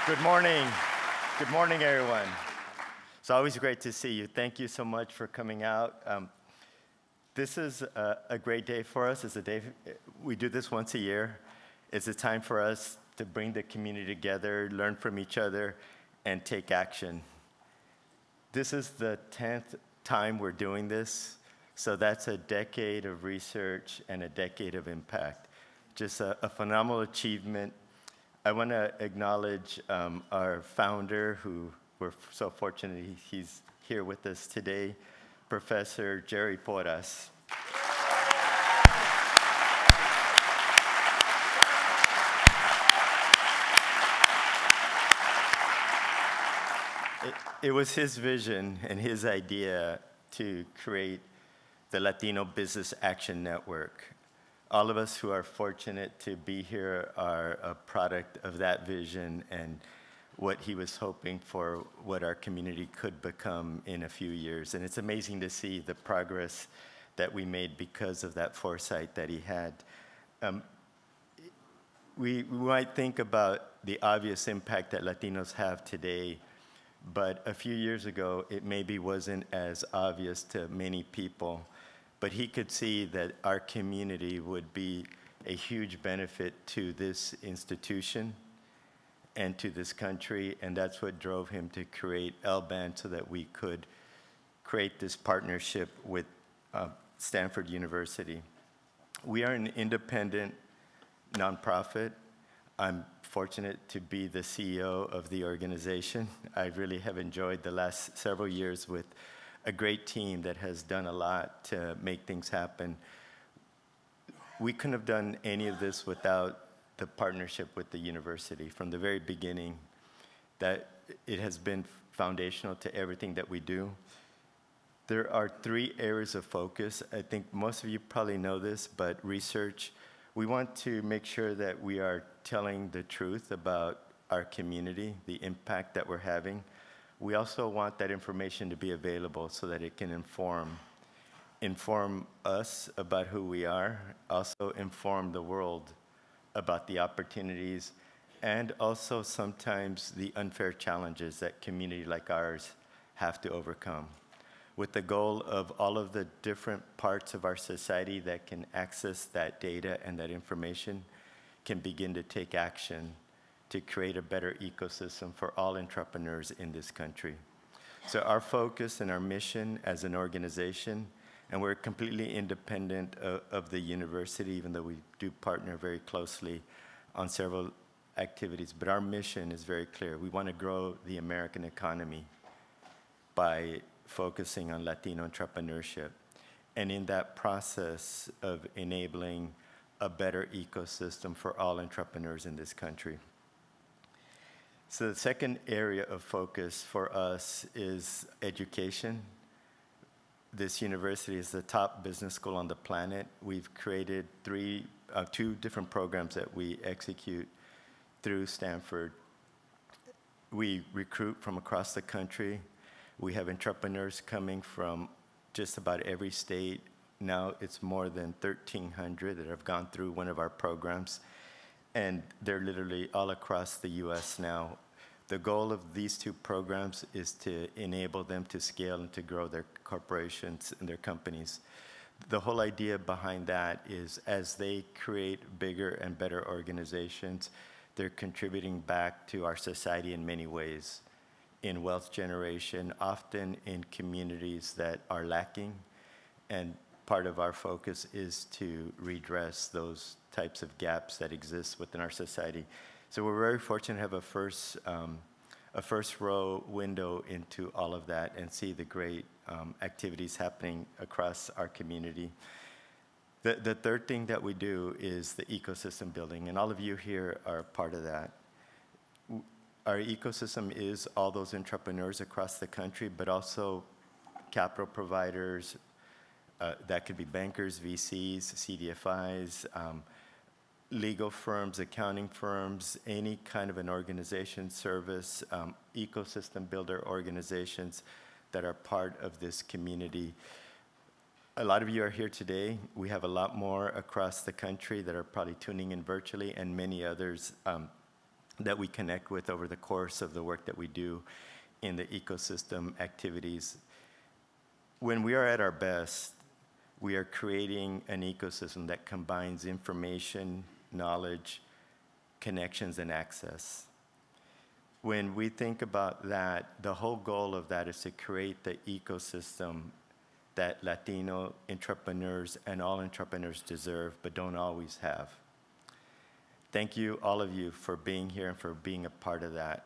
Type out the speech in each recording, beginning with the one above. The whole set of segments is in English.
Good morning. Good morning, everyone. It's always great to see you. Thank you so much for coming out. This is a great day for us. It's a day, we do this once a year. It's a time for us to bring the community together, learn from each other, and take action. This is the 10th time we're doing this, so that's a decade of research and a decade of impact. Just a phenomenal achievement. I want to acknowledge our founder, who we're so fortunate he's here with us today, Professor Jerry Porras. It was his vision and his idea to create the Latino Business Action Network. All of us who are fortunate to be here are a product of that vision and what he was hoping for, what our community could become in a few years. And it's amazing to see the progress that we made because of that foresight that he had. We might think about the obvious impact that Latinos have today, but a few years ago, it maybe wasn't as obvious to many people. But he could see that our community would be a huge benefit to this institution and to this country, and that's what drove him to create LBAN so that we could create this partnership with Stanford University. We are an independent nonprofit. I'm fortunate to be the CEO of the organization. I really have enjoyed the last several years with a great team that has done a lot to make things happen. We couldn't have done any of this without the partnership with the university. From the very beginning, that it has been foundational to everything that we do. There are 3 areas of focus. I think most of you probably know this, but research. We want to make sure that we are telling the truth about our community, the impact that we're having. We also want that information to be available so that it can inform us about who we are, also inform the world about the opportunities, and also sometimes the unfair challenges that community like ours have to overcome, with the goal of all of the different parts of our society that can access that data and that information can begin to take action to create a better ecosystem for all entrepreneurs in this country. So our focus and our mission as an organization, and we're completely independent of the university, even though we do partner very closely on several activities, but our mission is very clear. We want to grow the American economy by focusing on Latino entrepreneurship, and in that process of enabling a better ecosystem for all entrepreneurs in this country. So the second area of focus for us is education. This university is the top business school on the planet. We've created 2 different programs that we execute through Stanford. We recruit from across the country. We have entrepreneurs coming from just about every state. Now it's more than 1,300 that have gone through one of our programs. And they're literally all across the US now. The goal of these 2 programs is to enable them to scale and to grow their corporations and their companies. The whole idea behind that is as they create bigger and better organizations, they're contributing back to our society in many ways, in wealth generation, often in communities that are lacking, and part of our focus is to redress those types of gaps that exist within our society. So we're very fortunate to have a first row window into all of that and see the great activities happening across our community. The third thing that we do is the ecosystem building, and all of you here are part of that. Our ecosystem is all those entrepreneurs across the country, but also capital providers, that could be bankers, VCs, CDFIs, legal firms, accounting firms, any kind of an organization, service, ecosystem builder organizations that are part of this community. A lot of you are here today. We have a lot more across the country that are probably tuning in virtually, and many others that we connect with over the course of the work that we do in the ecosystem activities. When we are at our best, we are creating an ecosystem that combines information, knowledge, connections, and access. When we think about that, the whole goal of that is to create the ecosystem that Latino entrepreneurs and all entrepreneurs deserve, but don't always have. Thank you, all of you, for being here and for being a part of that.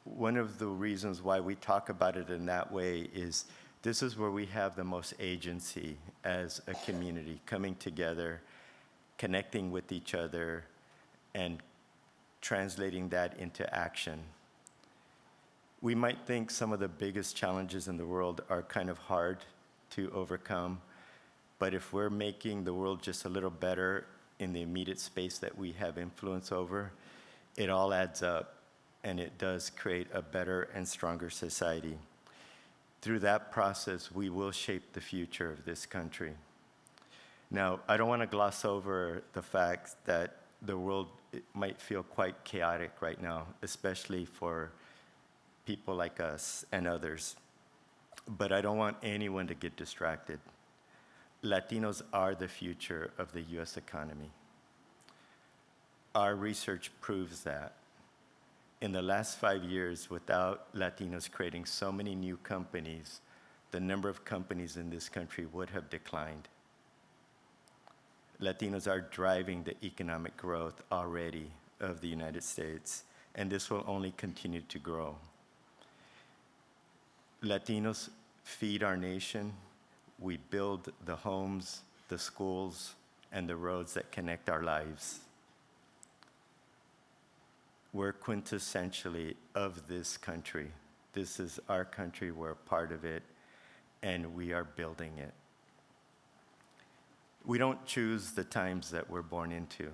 One of the reasons why we talk about it in that way is this is where we have the most agency as a community, coming together, connecting with each other, and translating that into action. We might think some of the biggest challenges in the world are kind of hard to overcome, but if we're making the world just a little better in the immediate space that we have influence over, it all adds up, and it does create a better and stronger society. Through that process, we will shape the future of this country. Now, I don't want to gloss over the fact that the world might feel quite chaotic right now, especially for people like us and others. But I don't want anyone to get distracted. Latinos are the future of the US economy. Our research proves that. In the last 5 years, without Latinos creating so many new companies, the number of companies in this country would have declined. Latinos are driving the economic growth already of the United States, and this will only continue to grow. Latinos feed our nation. We build the homes, the schools, and the roads that connect our lives. We're quintessentially of this country. This is our country, we're a part of it, and we are building it. We don't choose the times that we're born into,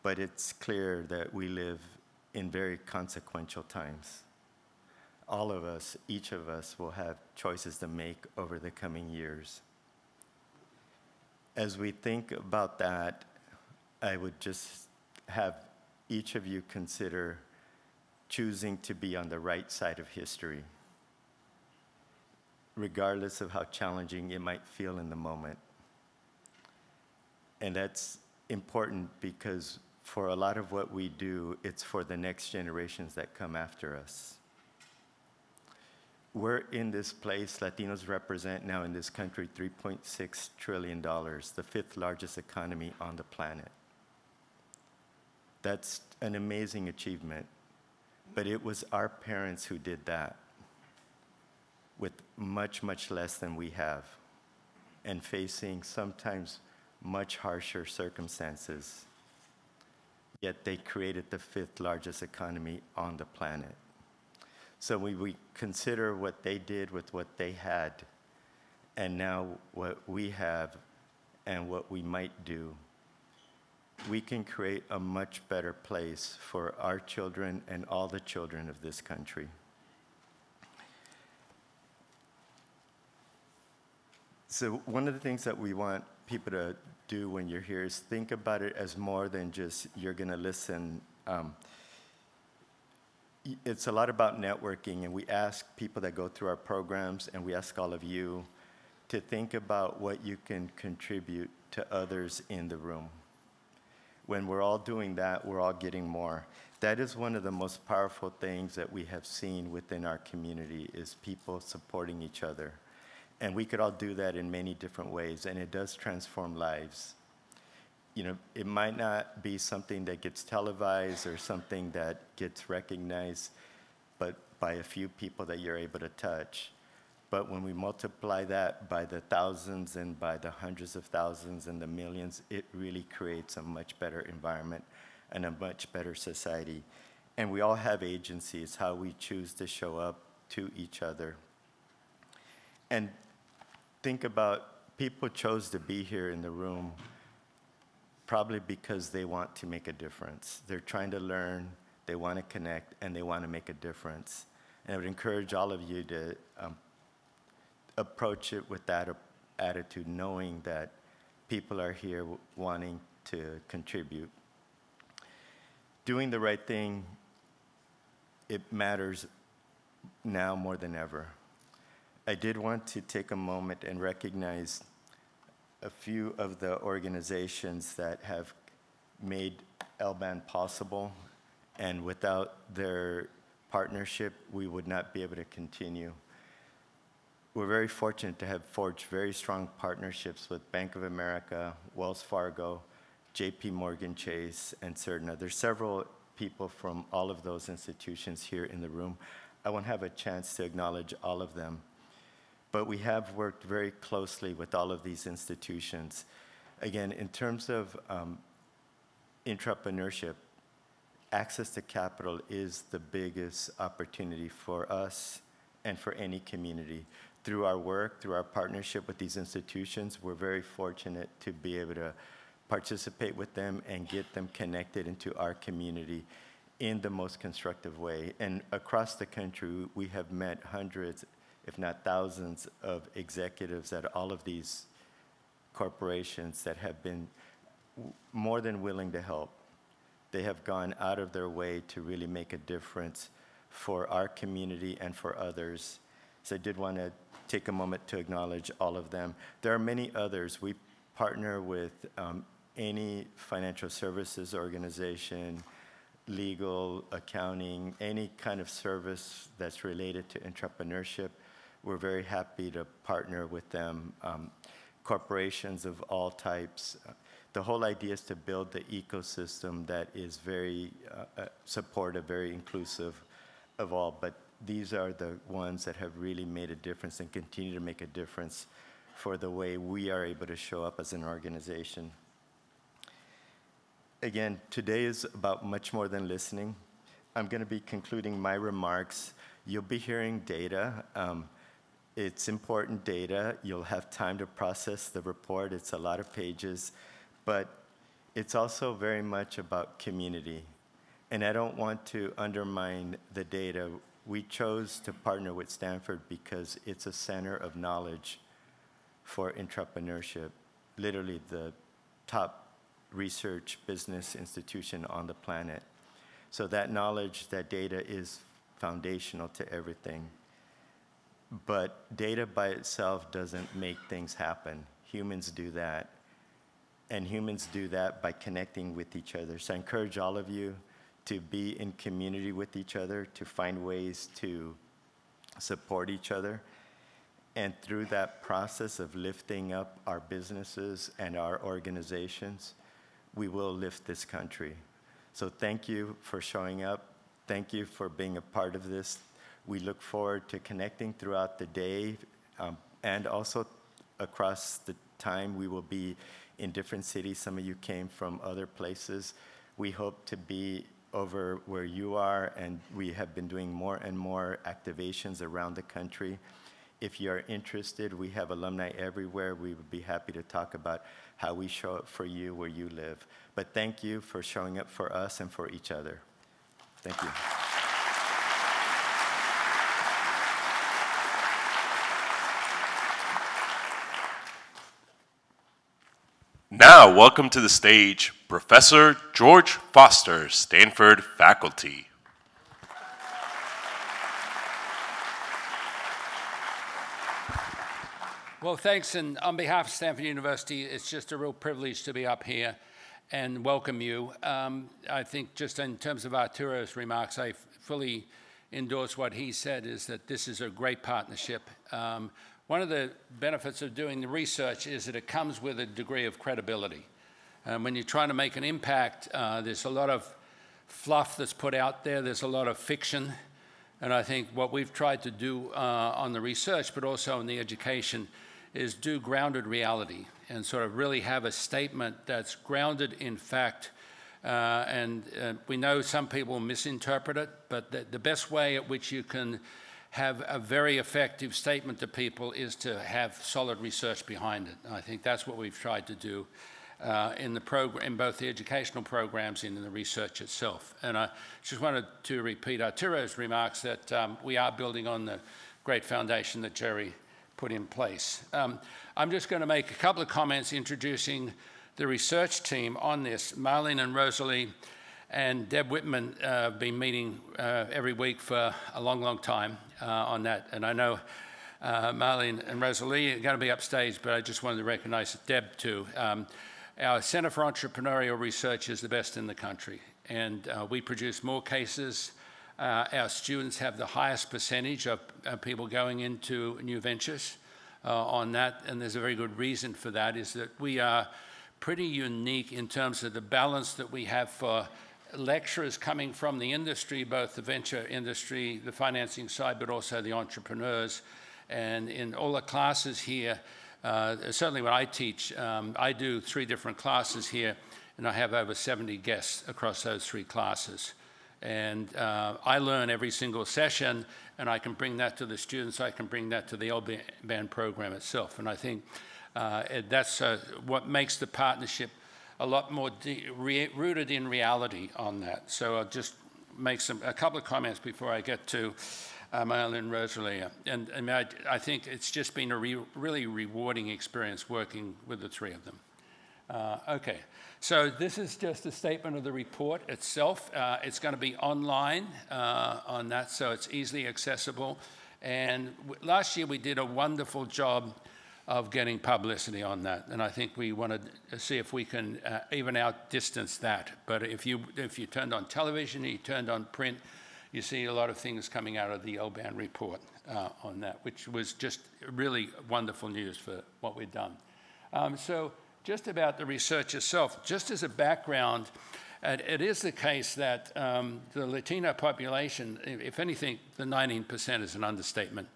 but it's clear that we live in very consequential times. All of us, each of us, will have choices to make over the coming years. As we think about that, I would just have each of you consider choosing to be on the right side of history, regardless of how challenging it might feel in the moment. And that's important because for a lot of what we do, it's for the next generations that come after us. We're in this place, Latinos represent now in this country $3.6 trillion, the fifth largest economy on the planet. That's an amazing achievement, but it was our parents who did that with much, much less than we have, and facing sometimes much harsher circumstances, yet they created the fifth largest economy on the planet. So when we consider what they did with what they had, and now what we have and what we might do, we can create a much better place for our children and all the children of this country. So one of the things that we want people to do when you're here is think about it as more than just you're going to listen. It's a lot about networking, and we ask people that go through our programs, and we ask all of you to think about what you can contribute to others in the room. When we're all doing that, we're all getting more. That is one of the most powerful things that we have seen within our community is people supporting each other. And we could all do that in many different ways, and it does transform lives. You know, it might not be something that gets televised or something that gets recognized, but by a few people that you're able to touch. But when we multiply that by the thousands and by the hundreds of thousands and the millions, it really creates a much better environment and a much better society. And we all have agency. It's how we choose to show up to each other. And think about people chose to be here in the room probably because they want to make a difference. They're trying to learn, they want to connect, and they want to make a difference. And I would encourage all of you to approach it with that attitude, knowing that people are here wanting to contribute. doing the right thing, it matters now more than ever. I did want to take a moment and recognize a few of the organizations that have made LBAN possible, and without their partnership, we would not be able to continue. We're very fortunate to have forged very strong partnerships with Bank of America, Wells Fargo, JP Morgan Chase, and Cerna. There's several people from all of those institutions here in the room. I won't have a chance to acknowledge all of them, but we have worked very closely with all of these institutions. Again, in terms of entrepreneurship, access to capital is the biggest opportunity for us and for any community. Through our work, through our partnership with these institutions, we're very fortunate to be able to participate with them and get them connected into our community in the most constructive way. And across the country, we have met hundreds, if not thousands, of executives at all of these corporations that have been more than willing to help. They have gone out of their way to really make a difference for our community and for others. So I did want to take a moment to acknowledge all of them. There are many others. We partner with any financial services organization, legal, accounting, any kind of service that's related to entrepreneurship. We're very happy to partner with them. Corporations of all types. The whole idea is to build the ecosystem that is very supportive, very inclusive of all, but these are the ones that have really made a difference and continue to make a difference for the way we are able to show up as an organization. Again, today is about much more than listening. I'm going to be concluding my remarks. You'll be hearing data. It's important data. You'll have time to process the report. It's a lot of pages, but it's also very much about community. And I don't want to undermine the data. We chose to partner with Stanford because it's a center of knowledge for entrepreneurship, literally the top research business institution on the planet. So that knowledge, that data is foundational to everything. But data by itself doesn't make things happen. Humans do that. And humans do that by connecting with each other. So I encourage all of you to be in community with each other, to find ways to support each other. And through that process of lifting up our businesses and our organizations, we will lift this country. So thank you for showing up. Thank you for being a part of this. We look forward to connecting throughout the day, and also across the time we will be in different cities. Some of you came from other places. We hope to be over where you are, and we have been doing more and more activations around the country. If you are interested, we have alumni everywhere. We would be happy to talk about how we show up for you where you live. But thank you for showing up for us and for each other. Thank you. Now, welcome to the stage, Professor George Foster, Stanford faculty. Well, thanks, and on behalf of Stanford University, it's just a real privilege to be up here and welcome you. I think just in terms of Arturo's remarks, I fully endorse what he said, is that this is a great partnership. One of the benefits of doing the research is that it comes with a degree of credibility. When you're trying to make an impact, there's a lot of fluff that's put out there, there's a lot of fiction, and I think what we've tried to do on the research, but also in the education, is do grounded reality and sort of really have a statement that's grounded in fact. We know some people misinterpret it, but the best way at which you can have a very effective statement to people is to have solid research behind it. And I think that's what we've tried to do in both the educational programs and in the research itself. And I just wanted to repeat Arturo's remarks that we are building on the great foundation that Jerry put in place. I'm just going to make a couple of comments introducing the research team on this. Marlene and Rosalie And Deb Whitman been meeting every week for a long, long time on that. And I know Marlene and Rosalie are going to be upstage, but I just wanted to recognize Deb too. Our Center for Entrepreneurial Research is the best in the country, and we produce more cases. Our students have the highest percentage of people going into new ventures on that, and there's a very good reason for that, is that we are pretty unique in terms of the balance that we have for lecturers coming from the industry, both the venture industry, the financing side, but also the entrepreneurs. And in all the classes here, certainly when I teach, I do 3 different classes here, and I have over 70 guests across those 3 classes. And I learn every single session, and I can bring that to the students, I can bring that to the LBAN program itself. And I think that's what makes the partnership a lot more rooted in reality on that. So I'll just make a couple of comments before I get to Marlene and Rosalie. And I think it's just been a really rewarding experience working with the 3 of them. Okay, so this is just a statement of the report itself. It's going to be online on that, so it's easily accessible. And last year we did a wonderful job of getting publicity on that, and I think we want to see if we can even outdistance that. But if you turned on television, you turned on print, you see a lot of things coming out of the LBAN report on that, which was just really wonderful news for what we've done. So just about the research itself, just as a background, it is the case that the Latino population, if anything, the 19% is an understatement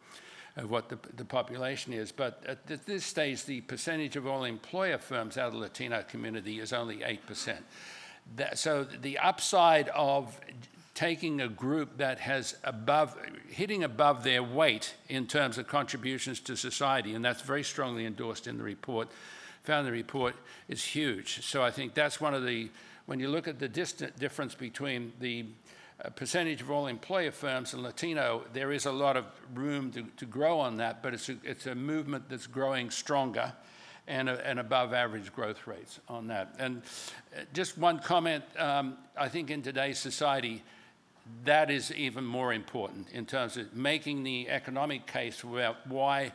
of what the population is. But at this stage, the percentage of all employer firms out of the Latino community is only 8%. So the upside of taking a group that has hitting above their weight in terms of contributions to society, and that's very strongly endorsed in the report, found in the report, is huge. So I think that's one of the, when you look at the difference between the percentage of all employer firms and Latino, there is a lot of room to grow on that, but it's a movement that's growing stronger and above average growth rates on that. And just one comment, I think in today's society, that is even more important in terms of making the economic case about why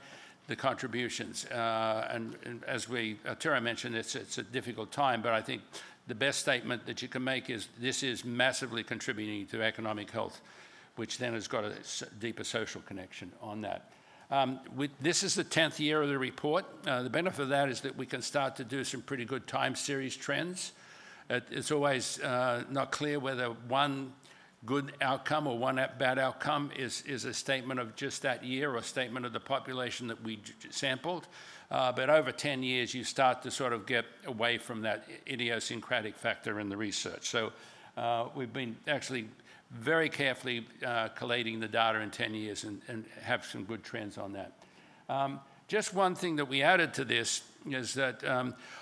the contributions. And as Arturo mentioned, it's a difficult time, but I think the best statement that you can make is this is massively contributing to economic health, which then has got a deeper social connection on that. This is the 10th year of the report. The benefit of that is that we can start to do some pretty good time series trends. It's always not clear whether one good outcome or one bad outcome is a statement of just that year or a statement of the population that we sampled. But over 10 years, you start to sort of get away from that idiosyncratic factor in the research. So we've been actually very carefully collating the data in 10 years and have some good trends on that. Just one thing that we added to this is that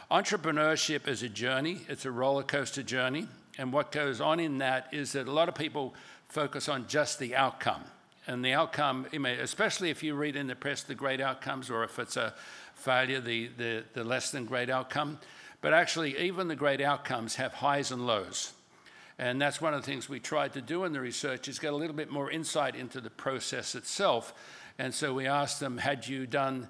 entrepreneurship is a journey. It's a roller coaster journey. And what goes on in that is that a lot of people focus on just the outcome. And the outcome, especially if you read in the press the great outcomes, or if it's a failure, the less than great outcome. But actually, even the great outcomes have highs and lows. And that's one of the things we tried to do in the research, is get a little bit more insight into the process itself. And so we asked them, had you done,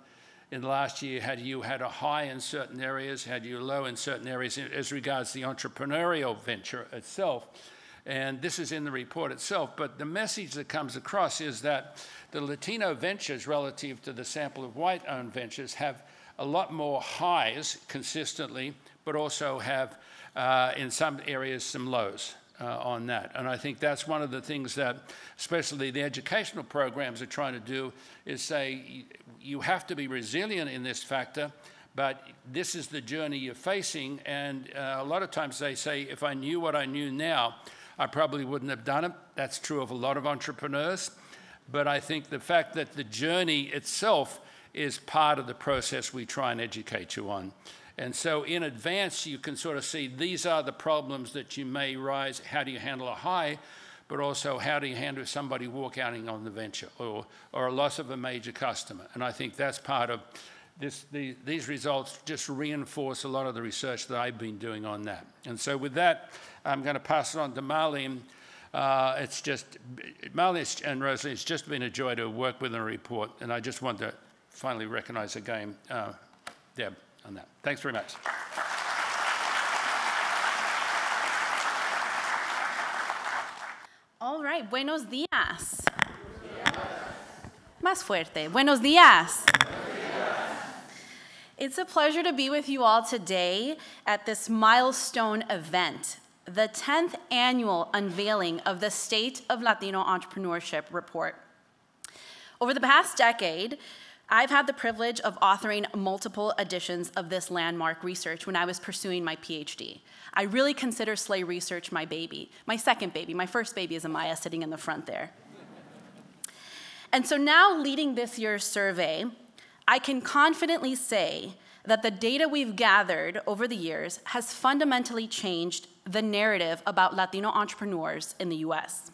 in the last year, had you had a high in certain areas, had you a low in certain areas as regards the entrepreneurial venture itself? And this is in the report itself, but the message that comes across is that the Latino ventures relative to the sample of white-owned ventures have a lot more highs consistently, but also have, in some areas, some lows on that. And I think that's one of the things that especially the educational programs are trying to do, is say you have to be resilient in this factor, but this is the journey you're facing. And a lot of times they say, if I knew what I knew now, I probably wouldn't have done it. That's true of a lot of entrepreneurs. But I think the fact that the journey itself is part of the process we try and educate you on. And so in advance, you can sort of see these are the problems that you may rise. How do you handle a high? But also, how do you handle somebody walk out on the venture or a loss of a major customer? And I think that's part of these results just reinforce a lot of the research that I've been doing on that. And so with that, I'm going to pass it on to Marlene. Marlene and Rosalie, it's just been a joy to work with in a report, and I just want to finally recognize again Deb on that. Thanks very much. All right, buenos días. Más fuerte, buenos días. It's a pleasure to be with you all today at this milestone event, the 10th annual unveiling of the State of Latino Entrepreneurship Report. Over the past decade, I've had the privilege of authoring multiple editions of this landmark research when I was pursuing my PhD. I really consider SLAY research my baby, my second baby. My first baby is Amaya sitting in the front there. And so now leading this year's survey, I can confidently say that the data we've gathered over the years has fundamentally changed the narrative about Latino entrepreneurs in the US.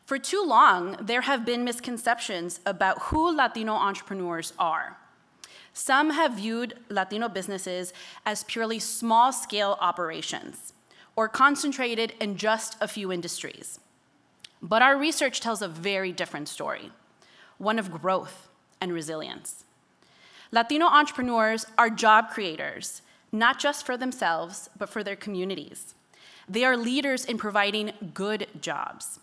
For too long, there have been misconceptions about who Latino entrepreneurs are. Some have viewed Latino businesses as purely small-scale operations or concentrated in just a few industries. But our research tells a very different story, one of growth and resilience. Latino entrepreneurs are job creators, not just for themselves, but for their communities. They are leaders in providing good jobs.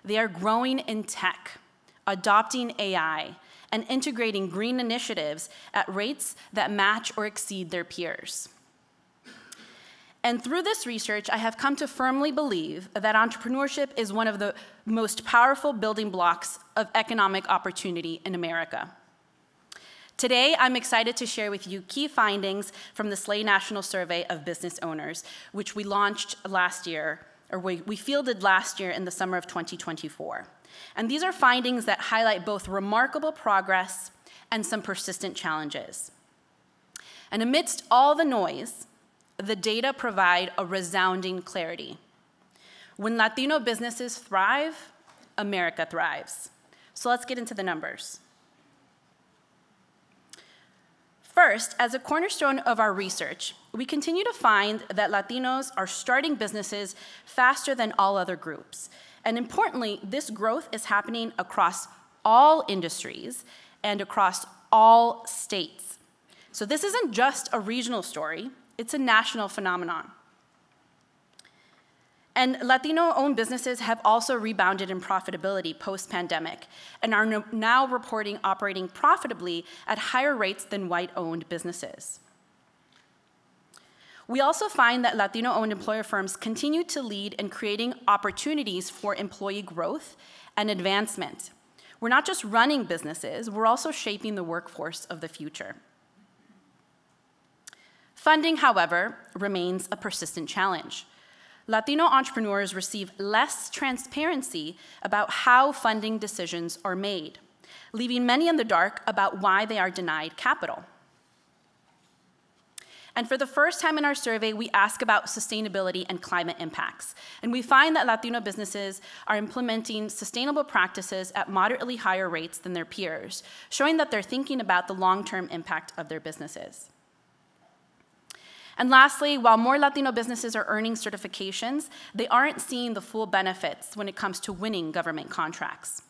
They are growing in tech, adopting AI, and integrating green initiatives at rates that match or exceed their peers. And through this research, I have come to firmly believe that entrepreneurship is one of the most powerful building blocks of economic opportunity in America. Today, I'm excited to share with you key findings from the SLAY National Survey of Business Owners, which we launched last year, or we fielded last year in the summer of 2024. And these are findings that highlight both remarkable progress and some persistent challenges. And amidst all the noise, the data provide a resounding clarity. When Latino businesses thrive, America thrives. So let's get into the numbers. First, as a cornerstone of our research, we continue to find that Latinos are starting businesses faster than all other groups. And importantly, this growth is happening across all industries and across all states. So this isn't just a regional story, it's a national phenomenon. And Latino-owned businesses have also rebounded in profitability post-pandemic and are now reporting operating profitably at higher rates than white-owned businesses. We also find that Latino-owned employer firms continue to lead in creating opportunities for employee growth and advancement. We're not just running businesses, we're also shaping the workforce of the future. Funding, however, remains a persistent challenge. Latino entrepreneurs receive less transparency about how funding decisions are made, leaving many in the dark about why they are denied capital. And for the first time in our survey, we ask about sustainability and climate impacts. And we find that Latino businesses are implementing sustainable practices at moderately higher rates than their peers, showing that they're thinking about the long-term impact of their businesses. And lastly, while more Latino businesses are earning certifications, they aren't seeing the full benefits when it comes to winning government contracts.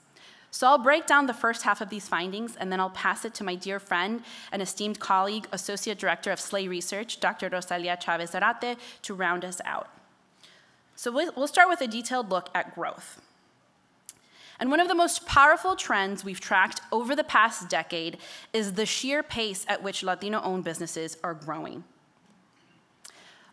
So I'll break down the first half of these findings, and then I'll pass it to my dear friend and esteemed colleague, Associate Director of SLAY Research, Dr. Rosalia Chavez Zarate, to round us out. So we'll start with a detailed look at growth. And one of the most powerful trends we've tracked over the past decade is the sheer pace at which Latino-owned businesses are growing.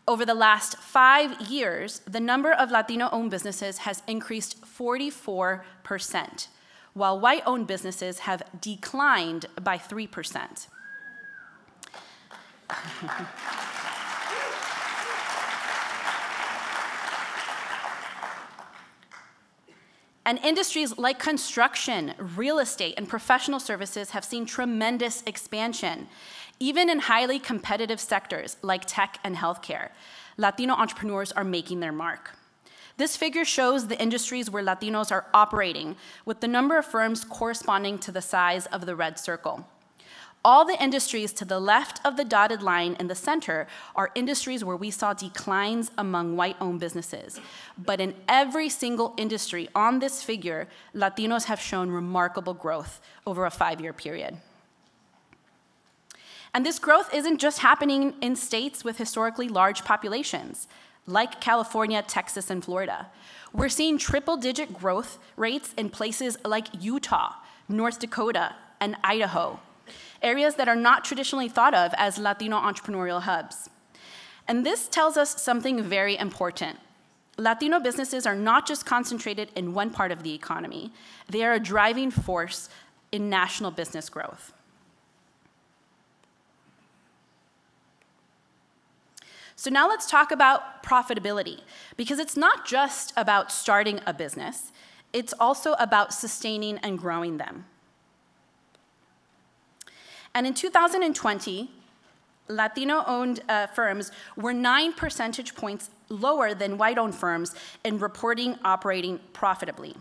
Over the last 5 years, the number of Latino-owned businesses has increased 44%, while white-owned businesses have declined by 3%. And industries like construction, real estate, and professional services have seen tremendous expansion. Even in highly competitive sectors like tech and healthcare, Latino entrepreneurs are making their mark. This figure shows the industries where Latinos are operating, with the number of firms corresponding to the size of the red circle. All the industries to the left of the dotted line in the center are industries where we saw declines among white-owned businesses. But in every single industry on this figure, Latinos have shown remarkable growth over a 5-year period. And this growth isn't just happening in states with historically large populations, like California, Texas, and Florida. We're seeing triple-digit growth rates in places like Utah, North Dakota, and Idaho, areas that are not traditionally thought of as Latino entrepreneurial hubs. And this tells us something very important. Latino businesses are not just concentrated in one part of the economy. They are a driving force in national business growth. So now let's talk about profitability, because it's not just about starting a business, it's also about sustaining and growing them. And in 2020, Latino-owned firms were 9 percentage points lower than white-owned firms in reporting operating profitably.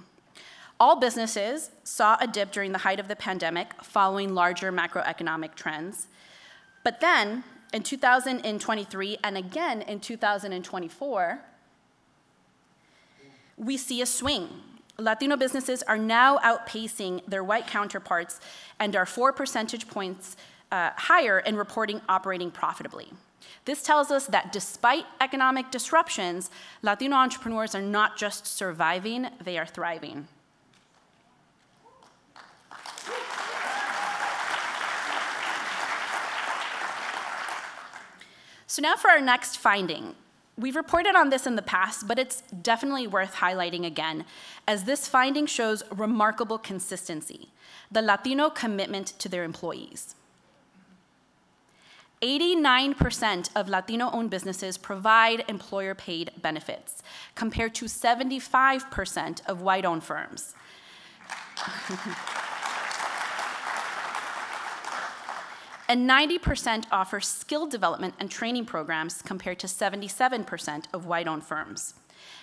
All businesses saw a dip during the height of the pandemic following larger macroeconomic trends. But then, in 2023 and again in 2024, we see a swing. Latino businesses are now outpacing their white counterparts and are 4 percentage points higher in reporting operating profitably. This tells us that despite economic disruptions, Latino entrepreneurs are not just surviving, they are thriving. So now for our next finding. We've reported on this in the past, but it's definitely worth highlighting again, as this finding shows remarkable consistency, the Latino commitment to their employees. 89% of Latino-owned businesses provide employer-paid benefits, compared to 75% of white-owned firms. And 90% offer skill development and training programs compared to 77% of white-owned firms.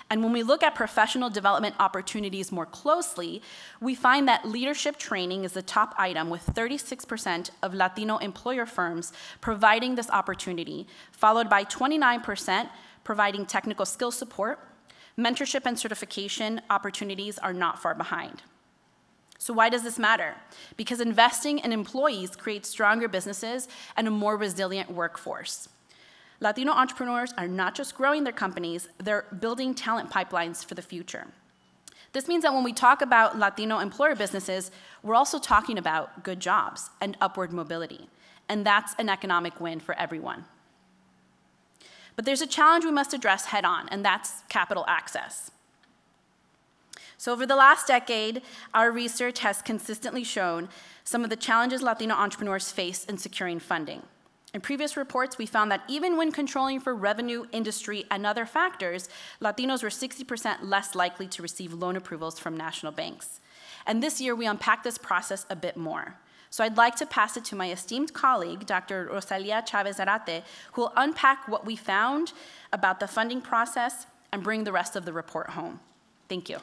And when we look at professional development opportunities more closely, we find that leadership training is the top item, with 36% of Latino employer firms providing this opportunity, followed by 29% providing technical skill support. Mentorship and certification opportunities are not far behind. So why does this matter? Because investing in employees creates stronger businesses and a more resilient workforce. Latino entrepreneurs are not just growing their companies, they're building talent pipelines for the future. This means that when we talk about Latino employer businesses, we're also talking about good jobs and upward mobility. And that's an economic win for everyone. But there's a challenge we must address head on, and that's capital access. So over the last decade, our research has consistently shown some of the challenges Latino entrepreneurs face in securing funding. In previous reports, we found that even when controlling for revenue, industry, and other factors, Latinos were 60% less likely to receive loan approvals from national banks. And this year, we unpacked this process a bit more. So I'd like to pass it to my esteemed colleague, Dr. Rosalia Chavez Zarate, who will unpack what we found about the funding process and bring the rest of the report home. Thank you.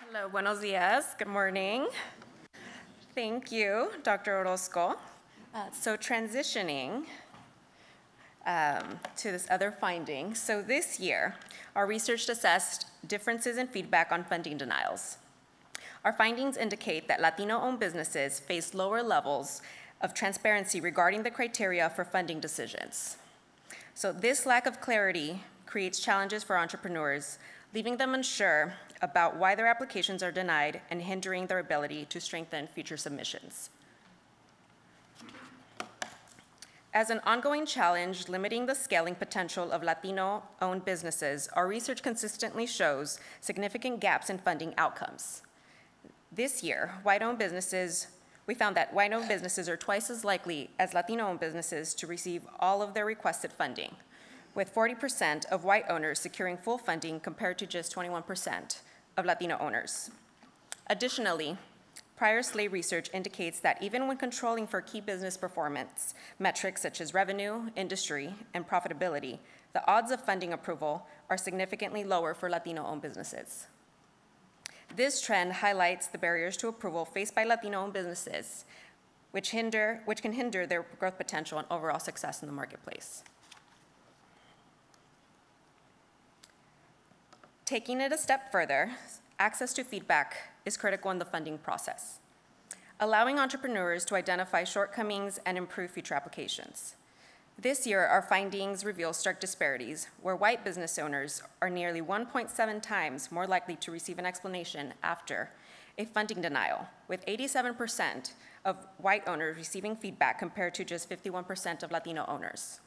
Hello, buenos dias, good morning. Thank you, Dr. Orozco. So transitioning to this other finding. So this year, our research assessed differences in feedback on funding denials. Our findings indicate that Latino-owned businesses face lower levels of transparency regarding the criteria for funding decisions. So this lack of clarity creates challenges for entrepreneurs, leaving them unsure about why their applications are denied and hindering their ability to strengthen future submissions. As an ongoing challenge limiting the scaling potential of Latino-owned businesses, our research consistently shows significant gaps in funding outcomes. This year, we found that white-owned businesses are twice as likely as Latino-owned businesses to receive all of their requested funding, with 40% of white owners securing full funding compared to just 21% of Latino owners. Additionally, prior SLAE research indicates that even when controlling for key business performance metrics such as revenue, industry, and profitability, the odds of funding approval are significantly lower for Latino-owned businesses. This trend highlights the barriers to approval faced by Latino-owned businesses, which can hinder their growth potential and overall success in the marketplace. Taking it a step further, access to feedback is critical in the funding process, allowing entrepreneurs to identify shortcomings and improve future applications. This year, our findings reveal stark disparities, where white business owners are nearly 1.7 times more likely to receive an explanation after a funding denial, with 87% of white owners receiving feedback compared to just 51% of Latino owners.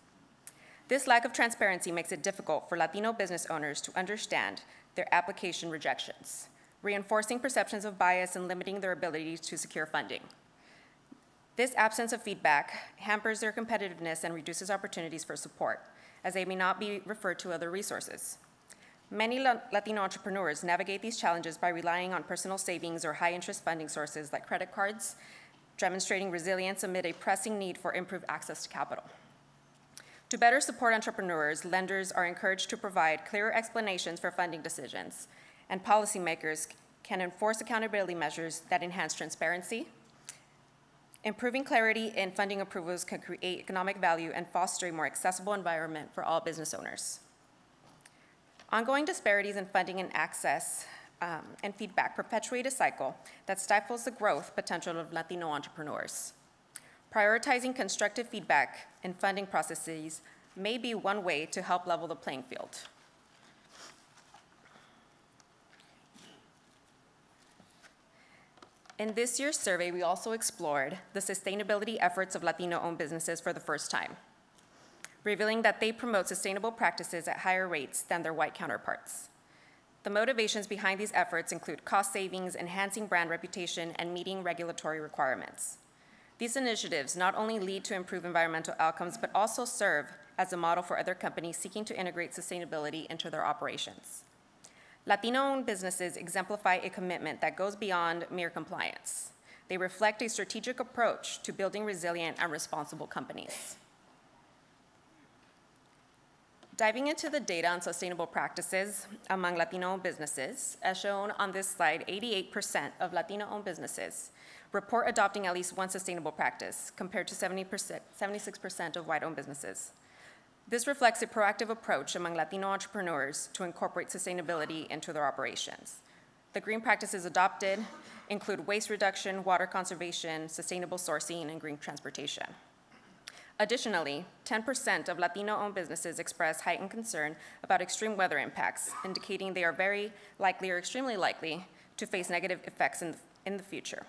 This lack of transparency makes it difficult for Latino business owners to understand their application rejections, reinforcing perceptions of bias and limiting their ability to secure funding. This absence of feedback hampers their competitiveness and reduces opportunities for support, as they may not be referred to other resources. Many Latino entrepreneurs navigate these challenges by relying on personal savings or high-interest funding sources like credit cards, demonstrating resilience amid a pressing need for improved access to capital. To better support entrepreneurs, lenders are encouraged to provide clearer explanations for funding decisions, and policymakers can enforce accountability measures that enhance transparency. Improving clarity in funding approvals can create economic value and foster a more accessible environment for all business owners. Ongoing disparities in funding and access and feedback perpetuate a cycle that stifles the growth potential of Latino entrepreneurs. Prioritizing constructive feedback in funding processes may be one way to help level the playing field. In this year's survey, we also explored the sustainability efforts of Latino-owned businesses for the first time, revealing that they promote sustainable practices at higher rates than their white counterparts. The motivations behind these efforts include cost savings, enhancing brand reputation, and meeting regulatory requirements. These initiatives not only lead to improved environmental outcomes, but also serve as a model for other companies seeking to integrate sustainability into their operations. Latino-owned businesses exemplify a commitment that goes beyond mere compliance. They reflect a strategic approach to building resilient and responsible companies. Diving into the data on sustainable practices among Latino-owned businesses, as shown on this slide, 88% of Latino-owned businesses report adopting at least one sustainable practice, compared to 76% of white-owned businesses. This reflects a proactive approach among Latino entrepreneurs to incorporate sustainability into their operations. The green practices adopted include waste reduction, water conservation, sustainable sourcing, and green transportation. Additionally, 10% of Latino-owned businesses express heightened concern about extreme weather impacts, indicating they are very likely or extremely likely to face negative effects in the future.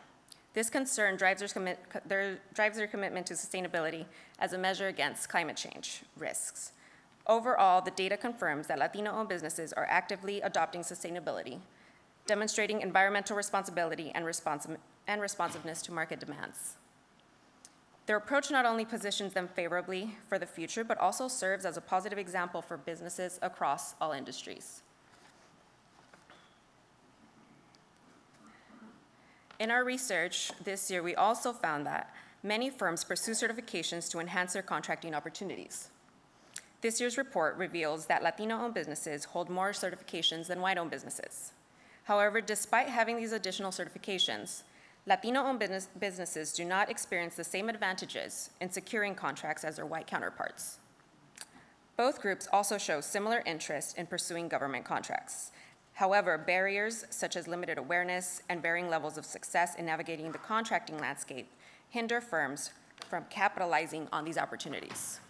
This concern drives their commitment to sustainability as a measure against climate change risks. Overall, the data confirms that Latino-owned businesses are actively adopting sustainability, demonstrating environmental responsibility and responsiveness to market demands. Their approach not only positions them favorably for the future, but also serves as a positive example for businesses across all industries. In our research this year, we also found that many firms pursue certifications to enhance their contracting opportunities. This year's report reveals that Latino-owned businesses hold more certifications than white-owned businesses. However, despite having these additional certifications, Latino-owned businesses do not experience the same advantages in securing contracts as their white counterparts. Both groups also show similar interest in pursuing government contracts. However, barriers such as limited awareness and varying levels of success in navigating the contracting landscape hinder firms from capitalizing on these opportunities.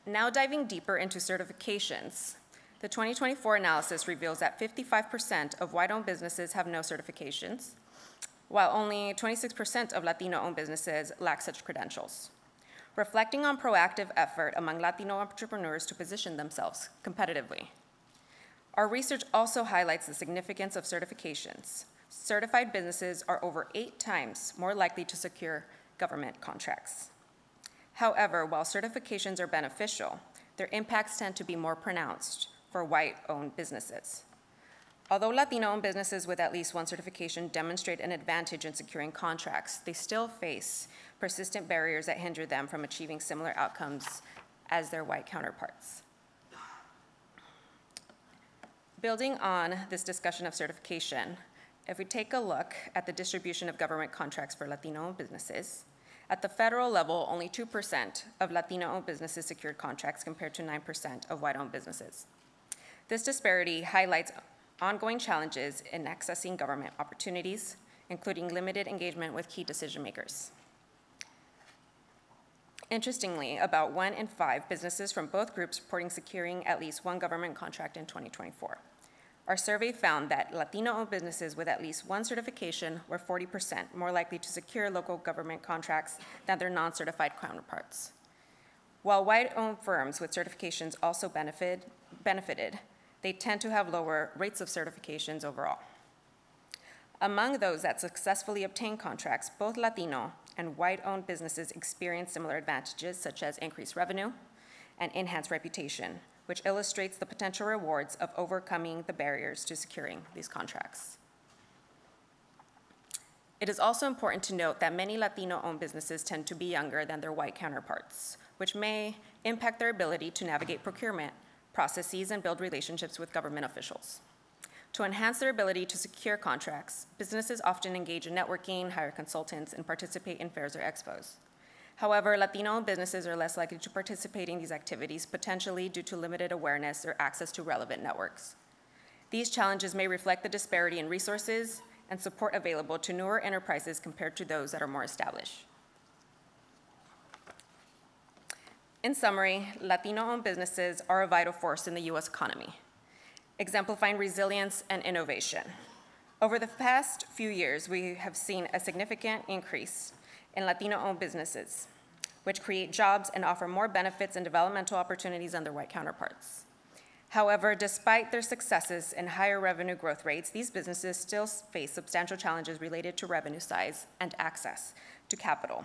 Now diving deeper into certifications, the 2024 analysis reveals that 55% of white-owned businesses have no certifications, while only 26% of Latino-owned businesses lack such credentials, reflecting on proactive effort among Latino entrepreneurs to position themselves competitively. Our research also highlights the significance of certifications. Certified businesses are over 8 times more likely to secure government contracts. However, while certifications are beneficial, their impacts tend to be more pronounced for white-owned businesses. Although Latino-owned businesses with at least one certification demonstrate an advantage in securing contracts, they still face persistent barriers that hinder them from achieving similar outcomes as their white counterparts. Building on this discussion of certification, if we take a look at the distribution of government contracts for Latino-owned businesses, at the federal level, only 2% of Latino-owned businesses secured contracts compared to 9% of white-owned businesses. This disparity highlights ongoing challenges in accessing government opportunities, including limited engagement with key decision makers. Interestingly, about 1 in 5 businesses from both groups reporting securing at least one government contract in 2024. Our survey found that Latino-owned businesses with at least one certification were 40% more likely to secure local government contracts than their non-certified counterparts. While white-owned firms with certifications also benefited, they tend to have lower rates of certifications overall. Among those that successfully obtained contracts, both Latino and white-owned businesses experienced similar advantages, such as increased revenue and enhanced reputation, which illustrates the potential rewards of overcoming the barriers to securing these contracts. It is also important to note that many Latino-owned businesses tend to be younger than their white counterparts, which may impact their ability to navigate procurement processes and build relationships with government officials. To enhance their ability to secure contracts, businesses often engage in networking, hire consultants, and participate in fairs or expos. However, Latino-owned businesses are less likely to participate in these activities, potentially due to limited awareness or access to relevant networks. These challenges may reflect the disparity in resources and support available to newer enterprises compared to those that are more established. In summary, Latino-owned businesses are a vital force in the U.S. economy, exemplifying resilience and innovation. Over the past few years, we have seen a significant increase in Latino-owned businesses, which create jobs and offer more benefits and developmental opportunities than their white counterparts. However, despite their successes and higher revenue growth rates, these businesses still face substantial challenges related to revenue size and access to capital.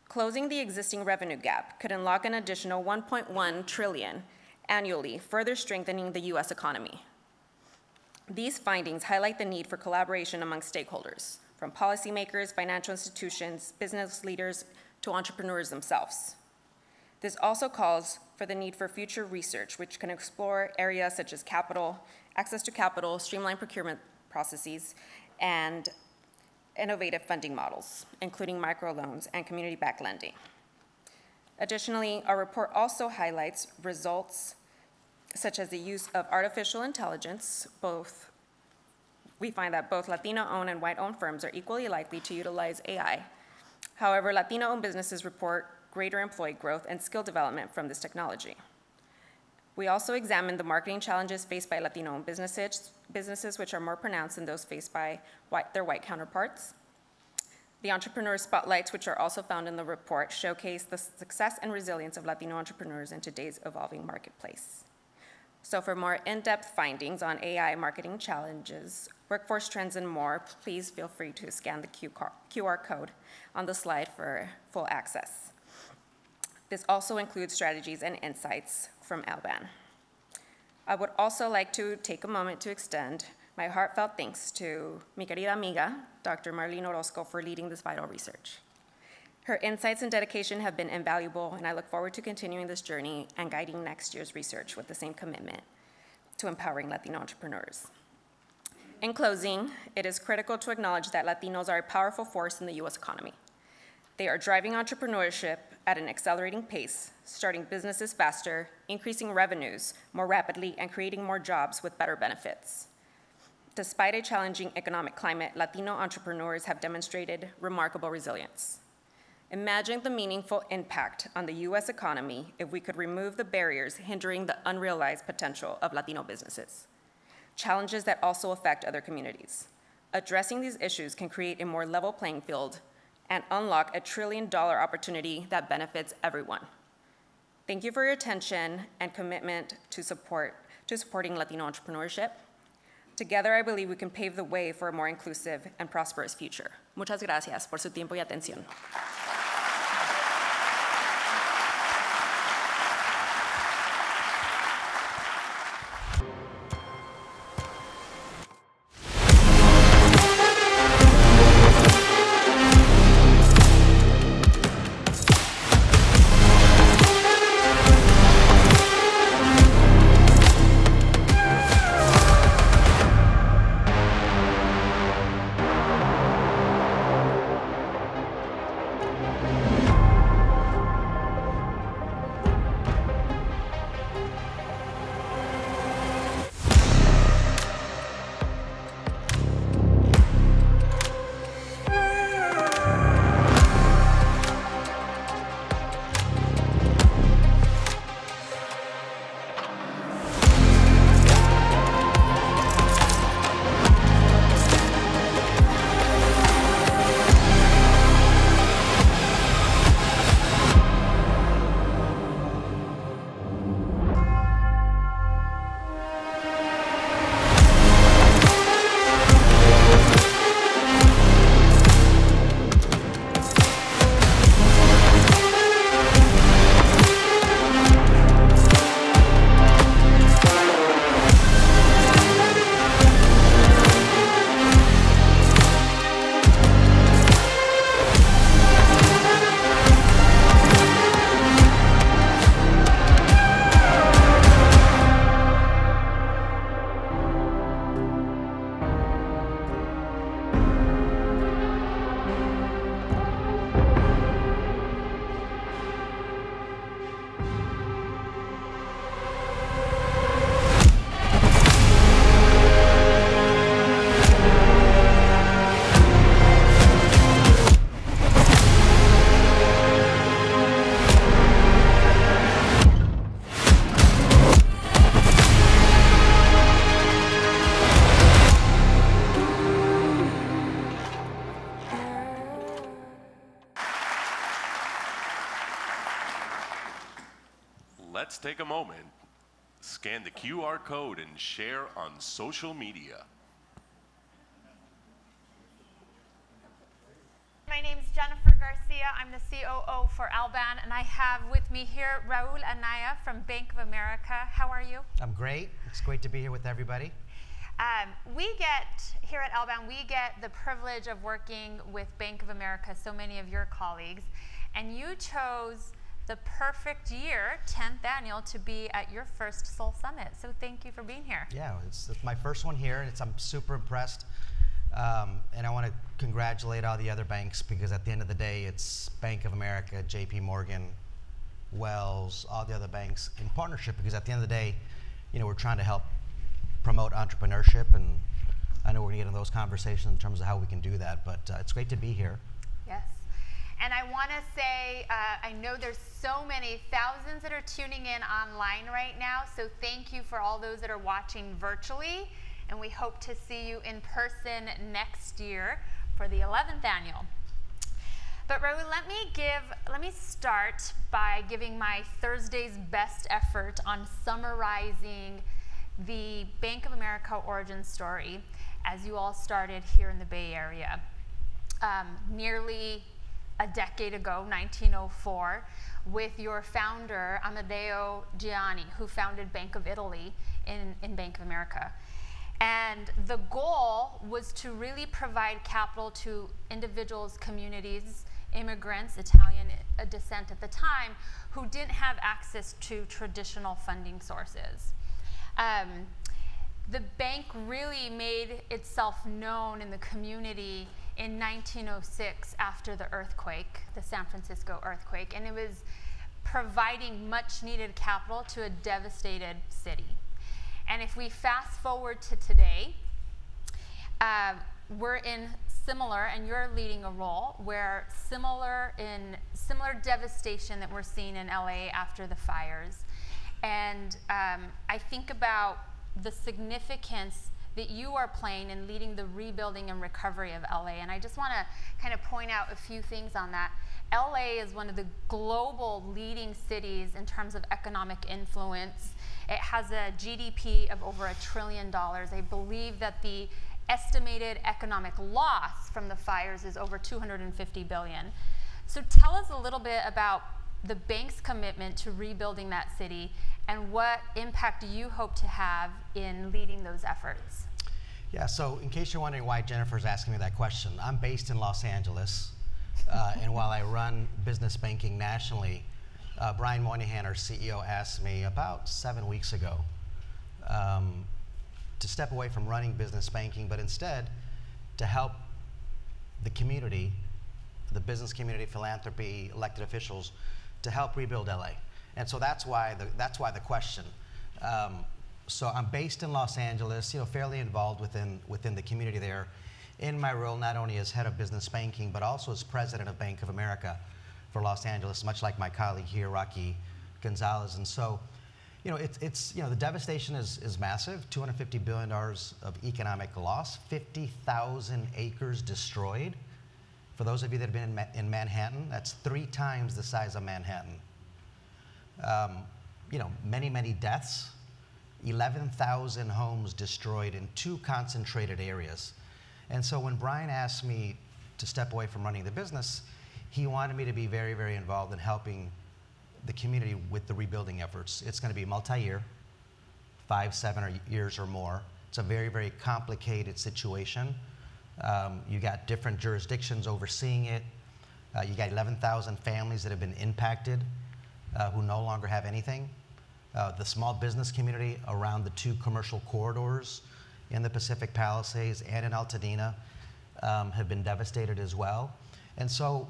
Closing the existing revenue gap could unlock an additional $1.1 trillion annually, further strengthening the U.S. economy. These findings highlight the need for collaboration among stakeholders, from policymakers, financial institutions, business leaders, to entrepreneurs themselves. This also calls for the need for future research, which can explore areas such as capital, access to capital, streamlined procurement processes, and innovative funding models, including microloans and community-backed lending. Additionally, our report also highlights results such as the use of artificial intelligence. We find that both Latino-owned and white-owned firms are equally likely to utilize AI. However, Latino-owned businesses report greater employee growth and skill development from this technology. We also examined the marketing challenges faced by Latino-owned businesses, which are more pronounced than those faced by their white counterparts. The entrepreneur spotlights, which are also found in the report, showcase the success and resilience of Latino entrepreneurs in today's evolving marketplace. So for more in-depth findings on AI marketing challenges, workforce trends, and more, please feel free to scan the QR code on the slide for full access. This also includes strategies and insights from Alban. I would also like to take a moment to extend my heartfelt thanks to mi querida amiga, Dr. Marlene Orozco, for leading this vital research. Her insights and dedication have been invaluable, and I look forward to continuing this journey and guiding next year's research with the same commitment to empowering Latino entrepreneurs. In closing, it is critical to acknowledge that Latinos are a powerful force in the U.S. economy. They are driving entrepreneurship at an accelerating pace, starting businesses faster, increasing revenues more rapidly, and creating more jobs with better benefits. Despite a challenging economic climate, Latino entrepreneurs have demonstrated remarkable resilience. Imagine the meaningful impact on the U.S. economy if we could remove the barriers hindering the unrealized potential of Latino businesses, challenges that also affect other communities. Addressing these issues can create a more level playing field and unlock a $1 trillion opportunity that benefits everyone. Thank you for your attention and commitment to supporting Latino entrepreneurship. Together, I believe we can pave the way for a more inclusive and prosperous future. Muchas gracias por su tiempo y atención. let's take a moment, scan the QR code, and share on social media. My name is Jennifer Garcia. I'm the COO for Alban, and I have with me here Raul Anaya from Bank of America. How are you? I'm great. It's great to be here with everybody. Here at Alban, we get the privilege of working with Bank of America, so many of your colleagues, and you chose the perfect year, 10th annual, to be at your first Soul Summit. So thank you for being here. Yeah, it's my first one here, and I'm super impressed. And I want to congratulate all the other banks, because at the end of the day, it's Bank of America, JP Morgan, Wells, all the other banks in partnership, because at the end of the day, we're trying to help promote entrepreneurship, and I know we're going to get into those conversations in terms of how we can do that, but it's great to be here. Yes. And I want to say, I know there's so many thousands that are tuning in online right now, so thank you for all those that are watching virtually, and we hope to see you in person next year for the 11th annual. But Raul, let me start by giving my Thursday's best effort on summarizing the Bank of America origin story as you all started here in the Bay Area. Nearly a decade ago, 1904, with your founder, Amedeo Gianni, who founded Bank of Italy in Bank of America. And the goal was to really provide capital to individuals, communities, immigrants, Italian descent at the time, who didn't have access to traditional funding sources. The bank really made itself known in the community in 1906 after the earthquake, the San Francisco earthquake, and it was providing much needed capital to a devastated city. And if we fast forward to today, we're in similar, and you're leading a role where similar devastation that we're seeing in LA after the fires. And I think about the significance that you are playing in leading the rebuilding and recovery of LA. And I just want to kind of point out a few things on that. LA is one of the global leading cities in terms of economic influence. It has a GDP of over $1 trillion. I believe that the estimated economic loss from the fires is over $250 billion. So tell us a little bit about the bank's commitment to rebuilding that city and what impact you hope to have in leading those efforts. Yeah, so in case you're wondering why Jennifer's asking me that question, I'm based in Los Angeles, and while I run business banking nationally, Brian Moynihan, our CEO, asked me about 7 weeks ago to step away from running business banking, but instead to help the community, the business community, philanthropy, elected officials, to help rebuild LA. And so that's why the question. So I'm based in Los Angeles, fairly involved within the community there, in my role not only as head of business banking, but also as president of Bank of America for Los Angeles, much like my colleague here, Rocky Gonzalez. And so, the devastation is massive. $250 billion of economic loss, 50,000 acres destroyed. For those of you that have been in Manhattan, that's 3 times the size of Manhattan. Many, many deaths, 11,000 homes destroyed in 2 concentrated areas. And so when Brian asked me to step away from running the business, he wanted me to be very, very involved in helping the community with the rebuilding efforts. It's going to be multi-year, 5, 7 years or more. It's a very, very complicated situation. You got different jurisdictions overseeing it. You got 11,000 families that have been impacted who no longer have anything. The small business community around the 2 commercial corridors in the Pacific Palisades and in Altadena have been devastated as well. And so,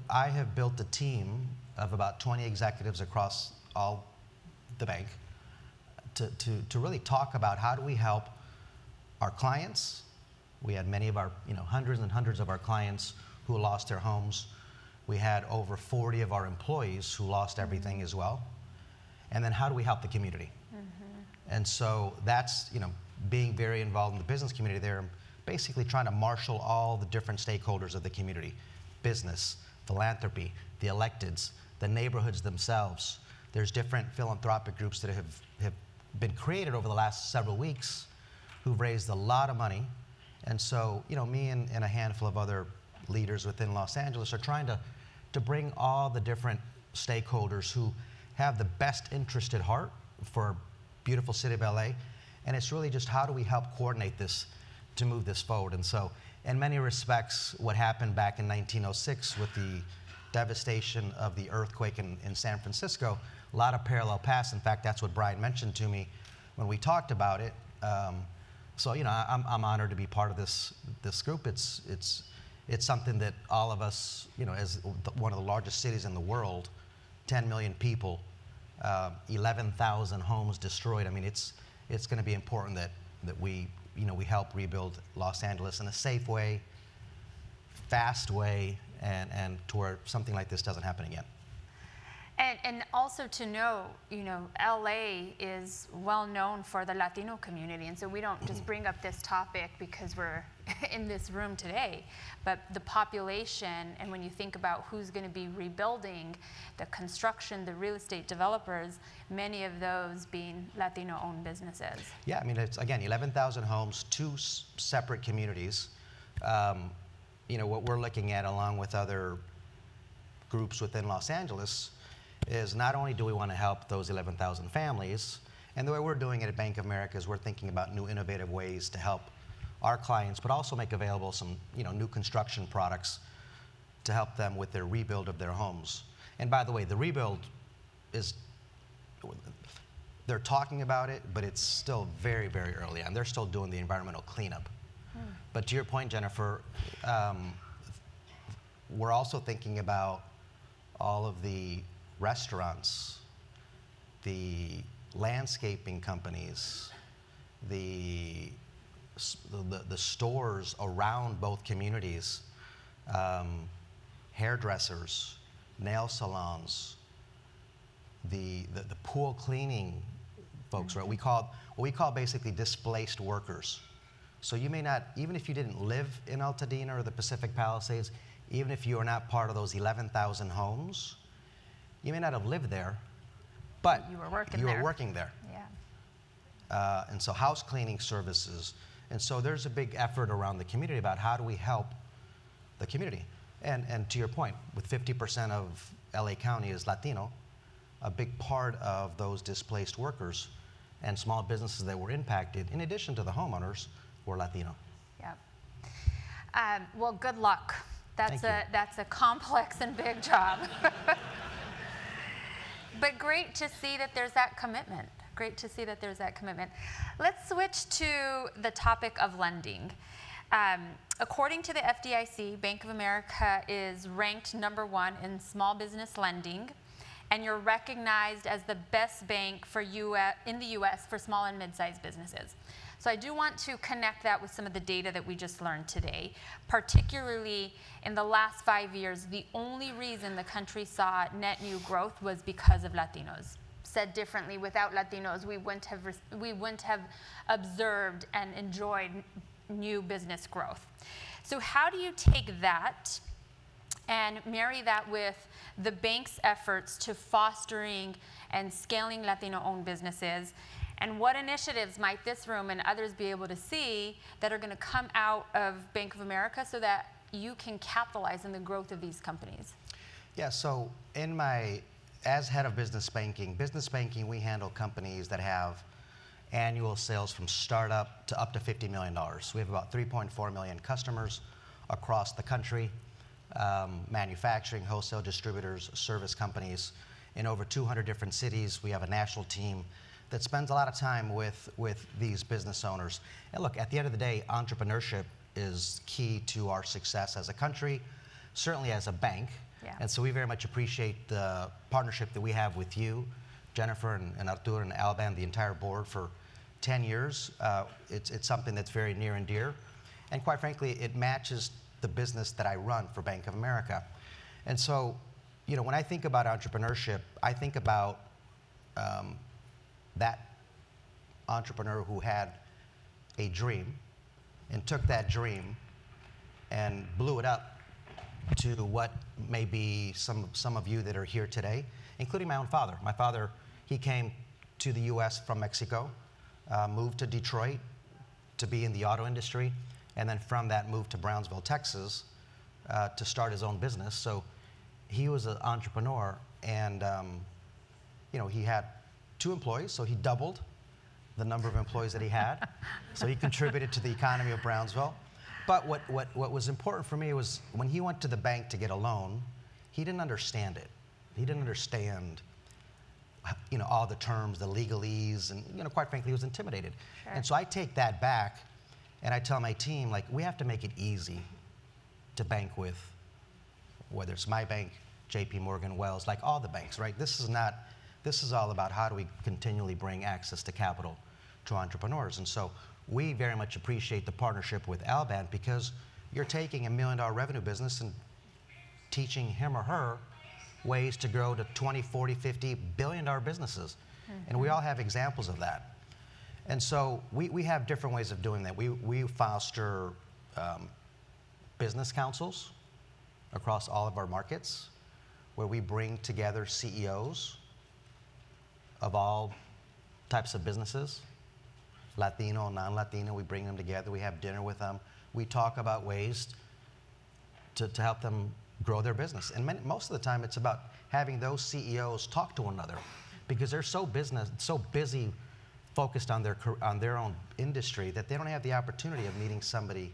I have built a team of about 20 executives across all the bank to really talk about how do we help our clients. We had many of our, hundreds and hundreds of our clients who lost their homes. We had over 40 of our employees who lost everything as well. And then how do we help the community? And so that's, being very involved in the business community there, basically trying to marshal all the different stakeholders of the community: business, philanthropy, the electeds, the neighborhoods themselves, There's different philanthropic groups that have been created over the last several weeks who've raised a lot of money. And so, me and a handful of other leaders within Los Angeles are trying to bring all the different stakeholders who have the best interest at heart for beautiful city of LA. And it's really just how do we help coordinate this to move this forward. And so, in many respects, what happened back in 1906 with the devastation of the earthquake in San Francisco, a lot of parallel paths. In fact, that's what Brian mentioned to me when we talked about it. So, I'm honored to be part of this group. It's something that all of us, as one of the largest cities in the world, 10 million people, 11,000 homes destroyed. I mean, it's going to be important that we help rebuild Los Angeles in a safe way, fast way, and to where something like this doesn't happen again. And also to know, LA is well known for the Latino community, and so we don't just bring up this topic because we're in this room today, but the population, and when you think about who's going to be rebuilding, the construction, the real estate developers, many of those being Latino-owned businesses. Yeah, I mean, it's, again, 11,000 homes, 2 separate communities. What we're looking at, along with other groups within Los Angeles, is not only do we want to help those 11,000 families, and the way we're doing it at Bank of America is we're thinking about new innovative ways to help our clients, but also make available some new construction products to help them with their rebuild of their homes. And by the way, the rebuild is, they're talking about it, but it's still very, very early on. They're still doing the environmental cleanup. But to your point, Jennifer, we're also thinking about all of the restaurants, the landscaping companies, the stores around both communities, hairdressers, nail salons, the pool cleaning folks, right? We call basically displaced workers. So you may not, even if you didn't live in Altadena or the Pacific Palisades, even if you are not part of those 11,000 homes, you may not have lived there, but you were working there. Yeah. And so house cleaning services. And so there's a big effort around the community about how do we help the community. And to your point, with 50% of LA County is Latino, a big part of those displaced workers and small businesses that were impacted, in addition to the homeowners, were Latino. Yep. Well, good luck. That's a complex and big job. But great to see that there's that commitment. Great to see that there's that commitment. Let's switch to the topic of lending. According to the FDIC, Bank of America is ranked #1 in small business lending, and you're recognized as the best bank in the US for small and mid-sized businesses. So I do want to connect that with some of the data that we just learned today. Particularly in the last 5 years, the only reason the country saw net new growth was because of Latinos. Said differently, without Latinos, we wouldn't have observed and enjoyed new business growth. So how do you take that and marry that with the bank's efforts to fostering and scaling Latino-owned businesses? And what initiatives might this room and others be able to see that are going to come out of Bank of America so that you can capitalize on the growth of these companies? Yeah, so as head of business banking, we handle companies that have annual sales from startup to up to $50 million. We have about 3.4 million customers across the country, manufacturing, wholesale distributors, service companies in over 200 different cities. We have a national team that spends a lot of time with these business owners. And look, at the end of the day, entrepreneurship is key to our success as a country, certainly as a bank. Yeah. And so we very much appreciate the partnership that we have with you, Jennifer and Arturo and Alban, the entire board for 10 years. It's something that's very near and dear. And quite frankly, it matches the business that I run for Bank of America. And so, when I think about entrepreneurship, I think about that entrepreneur who had a dream and took that dream and blew it up to what maybe some of you that are here today. including my own father. My father, he came to the US from Mexico, moved to Detroit to be in the auto industry, and then from that moved to Brownsville, Texas, to start his own business. So he was an entrepreneur, and you know, he had 2 employees, so he doubled the number of employees that he had. So he contributed to the economy of Brownsville. But what was important for me was when he went to the bank to get a loan, he didn't understand it. He didn't understand, you know, all the terms, the legalese, and, you know, quite frankly, he was intimidated. Sure. And so I take that back, and I tell my team, like, we have to make it easy to bank with, whether it's my bank, JP Morgan, Wells, like all the banks, right? This is all about how do we continually bring access to capital to entrepreneurs. And so we very much appreciate the partnership with Alban, because you're taking $1 million revenue business and teaching him or her ways to grow to 20, 40, 50 billion-dollar businesses. And we all have examples of that. And so we have different ways of doing that. We foster business councils across all of our markets, where we bring together CEOs of all types of businesses, Latino, non-Latino. We bring them together. We have dinner with them. We talk about ways to help them grow their business. And most of the time, it's about having those CEOs talk to one another, because they're so busy focused on their own industry that they don't have the opportunity of meeting somebody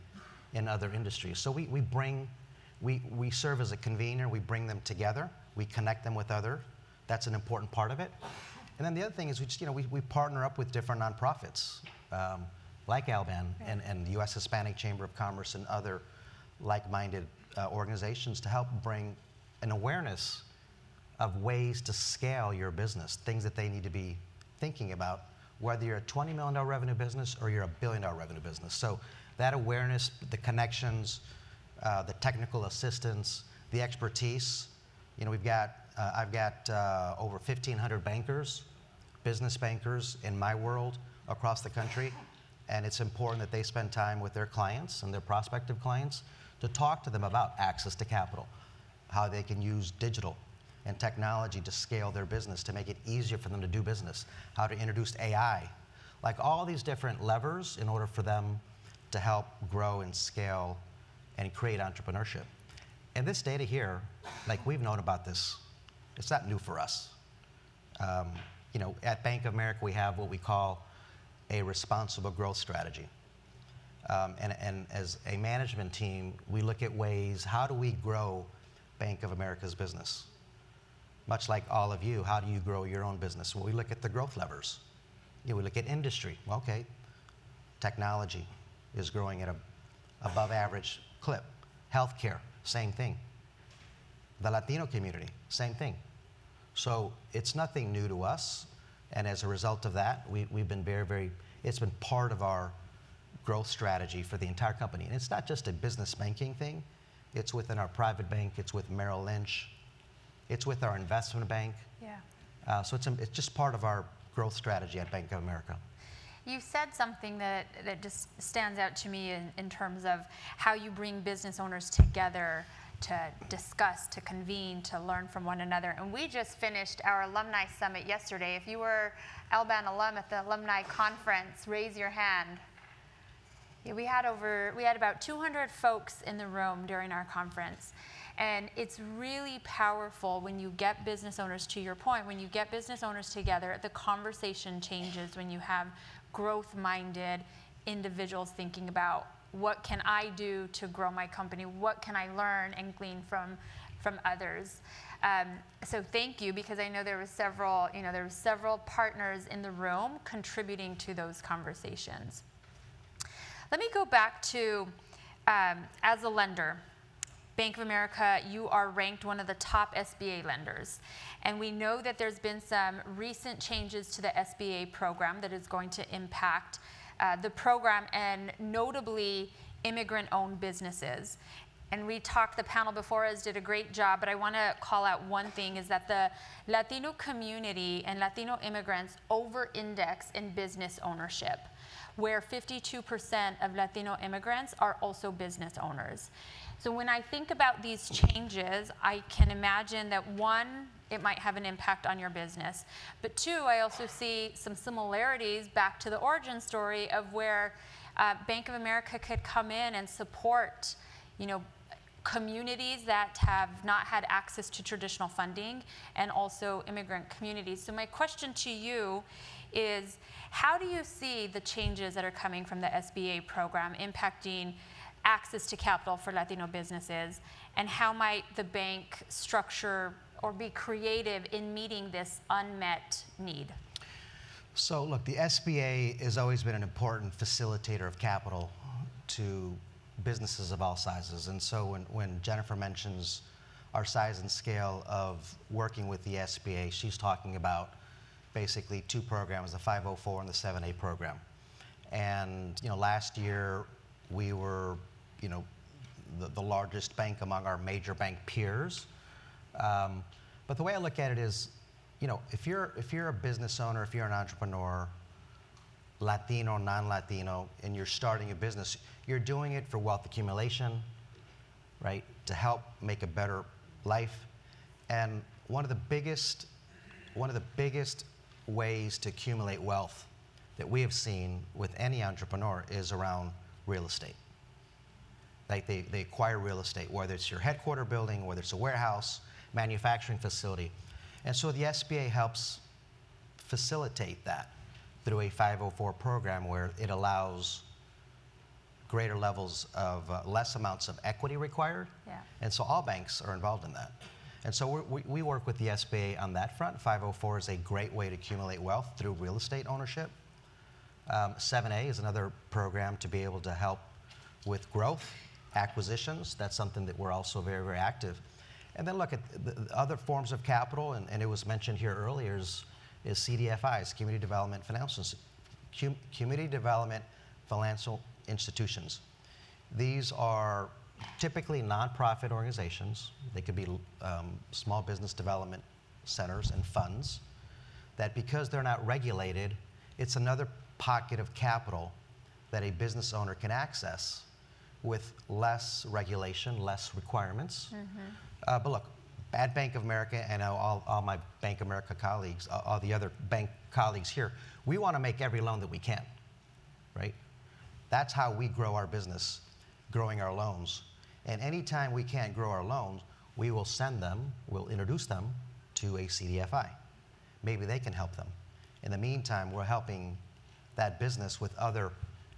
in other industries. So we serve as a convener. We bring them together. We connect them with other. That's an important part of it. And then the other thing is we partner up with different nonprofits like Alban and the U.S. Hispanic Chamber of Commerce and other like-minded organizations to help bring an awareness of ways to scale your business, things that they need to be thinking about, whether you're a $20 million revenue business or you're a $1 billion revenue business. So that awareness, the connections, the technical assistance, the expertise. You know, I've got over 1,500 bankers, business bankers in my world across the country, and it's important that they spend time with their clients and their prospective clients to talk to them about access to capital, how they can use digital and technology to scale their business, to make it easier for them to do business, how to introduce AI, like all these different levers in order for them to help grow and scale and create entrepreneurship. And this data here, like, we've known about this. It's not new for us. You know, at Bank of America, we have what we call a responsible growth strategy. And as a management team, we look at ways, how do we grow Bank of America's business? Much like all of you, how do you grow your own business? Well, we look at the growth levers. You know, we look at industry. Well, okay, technology is growing at an above average clip. Healthcare, same thing. The Latino community, same thing. So it's nothing new to us. And as a result of that, we've been it's been part of our growth strategy for the entire company. And it's not just a business banking thing. It's within our private bank. It's with Merrill Lynch. It's with our investment bank. Yeah. So it's just part of our growth strategy at Bank of America. You said something that just stands out to me in terms of how you bring business owners together to discuss, to convene, to learn from one another. And we just finished our alumni summit yesterday. If you were Alban alum at the alumni conference, raise your hand. Yeah, we had about 200 folks in the room during our conference. And it's really powerful when you get business owners, to your point, when you get business owners together, the conversation changes when you have growth-minded individuals thinking about, what can I do to grow my company? What can I learn and glean from others? So thank you, because I know there were several partners in the room contributing to those conversations. Let me go back to, as a lender, Bank of America, you are ranked one of the top SBA lenders. And we know that there's been some recent changes to the SBA program that is going to impact the program, and notably immigrant-owned businesses. And the panel before us did a great job, but I want to call out one thing, is that the Latino community and Latino immigrants over-index in business ownership, where 52% of Latino immigrants are also business owners. So when I think about these changes, I can imagine that one, it might have an impact on your business. But two, I also see some similarities back to the origin story of where Bank of America could come in and support, communities that have not had access to traditional funding, and also immigrant communities. So my question to you is, how do you see the changes that are coming from the SBA program impacting access to capital for Latino businesses, and how might the bank structure or be creative in meeting this unmet need? So look, the SBA has always been an important facilitator of capital to businesses of all sizes. And so when Jennifer mentions our size and scale of working with the SBA, she's talking about basically two programs, the 504 and the 7A program. And last year we were the largest bank among our major bank peers. But the way I look at it is, if you're a business owner, if you're an entrepreneur, Latino, non-Latino, and you're starting a business, you're doing it for wealth accumulation, right? To help make a better life. And one of the biggest ways to accumulate wealth that we have seen with any entrepreneur is around real estate. Like they acquire real estate, whether it's your headquarter building, whether it's a warehouse, manufacturing facility. And so the SBA helps facilitate that through a 504 program where it allows greater levels of less amounts of equity required. Yeah. And so all banks are involved in that. And so we work with the SBA on that front. 504 is a great way to accumulate wealth through real estate ownership. 7A is another program to be able to help with growth, acquisitions. That's something that we're also very, very active. And then look at the other forms of capital, and it was mentioned here earlier, is CDFIs, Community Development Financial Institutions. These are typically nonprofit organizations. They could be small business development centers and funds that, because they're not regulated, it's another pocket of capital that a business owner can access with less regulation, less requirements. But look, at Bank of America, and all my Bank of America colleagues, all the other bank colleagues here, we want to make every loan that we can, right? That's how we grow our business, growing our loans. And anytime we can't grow our loans, we will send them, we'll introduce them to a CDFI. Maybe they can help them. In the meantime, we're helping that business with other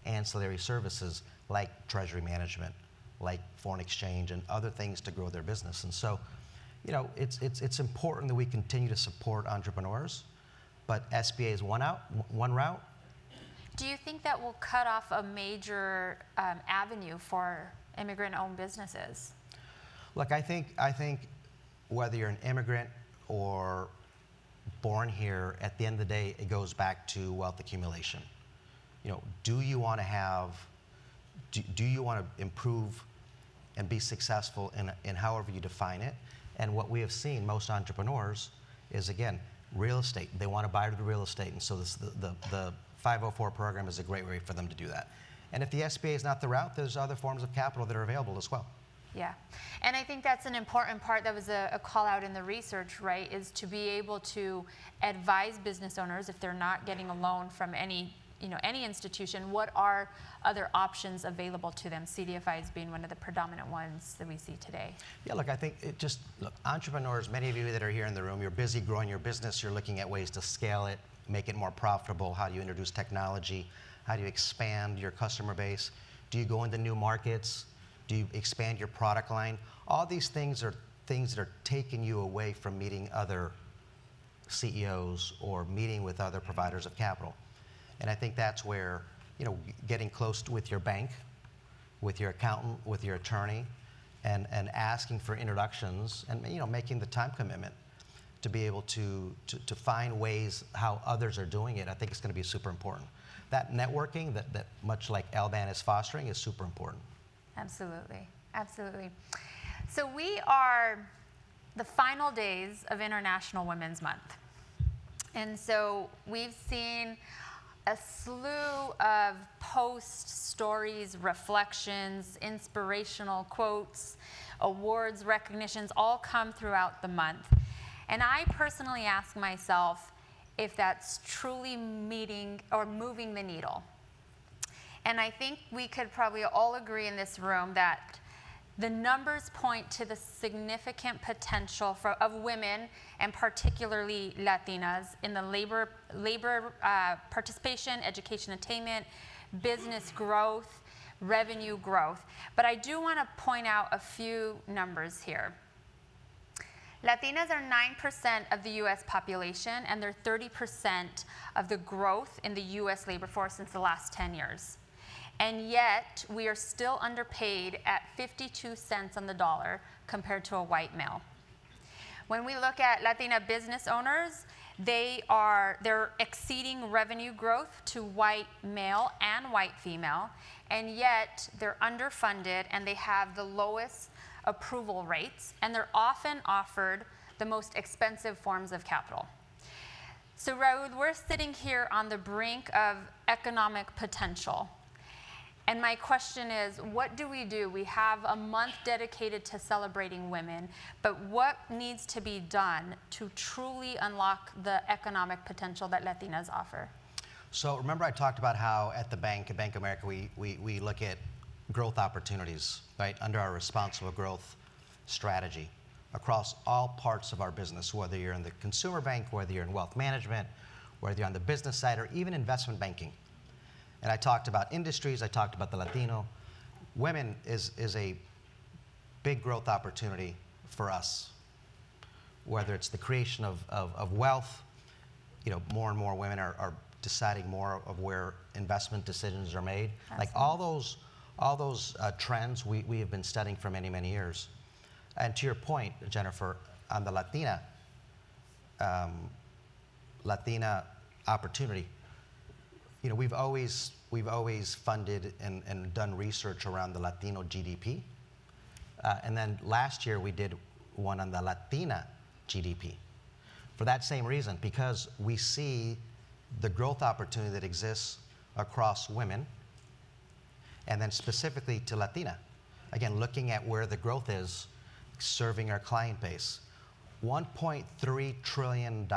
ancillary services like treasury management, like foreign exchange, and other things to grow their business. And so, it's important that we continue to support entrepreneurs, but SBA is one route. Do you think that will cut off a major avenue for immigrant-owned businesses? Look, I think whether you're an immigrant or born here, at the end of the day, it goes back to wealth accumulation. Do you want to improve and be successful in however you define it? And what we have seen, most entrepreneurs, is again, real estate. They want to buy the real estate, and so the 504 program is a great way for them to do that. And if the SBA is not the route, there's other forms of capital that are available as well. Yeah, and I think that's an important part. That was a call out in the research, right, is to be able to advise business owners if they're not getting a loan from any institution, what are other options available to them, CDFIs being one of the predominant ones that we see today? Yeah, look, I think entrepreneurs, many of you that are here in the room, you're busy growing your business, you're looking at ways to scale it, make it more profitable. How do you introduce technology? How do you expand your customer base? Do you go into new markets? Do you expand your product line? All these things are things that are taking you away from meeting other CEOs or meeting with other providers of capital. And I think that's where, getting close with your bank, with your accountant, with your attorney, and asking for introductions, and making the time commitment to be able to find ways how others are doing it, I think it's going to be super important. That networking, that much like LBAN is fostering, is super important. Absolutely, absolutely. So we are the final days of International Women's Month. And so we've seen a slew of posts, stories, reflections, inspirational quotes, awards, recognitions, all come throughout the month. And I personally ask myself if that's truly meeting or moving the needle. And I think we could probably all agree in this room that the numbers point to the significant potential of women, and particularly Latinas, in the labor participation, education attainment, business growth, revenue growth. But I do want to point out a few numbers here. Latinas are 9% of the US population, and they're 30% of the growth in the US labor force since the last 10 years. And yet, we are still underpaid at 52 cents on the dollar compared to a white male. When we look at Latina business owners, they're exceeding revenue growth to white male and white female, and yet they're underfunded and they have the lowest approval rates, and they're often offered the most expensive forms of capital. So Raul, we're sitting here on the brink of economic potential. And my question is, what do? We have a month dedicated to celebrating women, but what needs to be done to truly unlock the economic potential that Latinas offer? So remember I talked about how at the bank, at Bank of America, we look at growth opportunities, right, under our responsible growth strategy across all parts of our business, whether you're in the consumer bank, whether you're in wealth management, whether you're on the business side, or even investment banking. And I talked about industries, I talked about the Latino. Women is a big growth opportunity for us, whether it's the creation of wealth. You know, more and more women are deciding more of where investment decisions are made. Absolutely. Like all those trends we have been studying for many, many years. And to your point, Jennifer, on the Latina opportunity, you know, we've always funded and done research around the Latino GDP. And then last year we did one on the Latina GDP. For that same reason, because we see the growth opportunity that exists across women, and then specifically to Latina. Again, looking at where the growth is, serving our client base. $1.3 trillion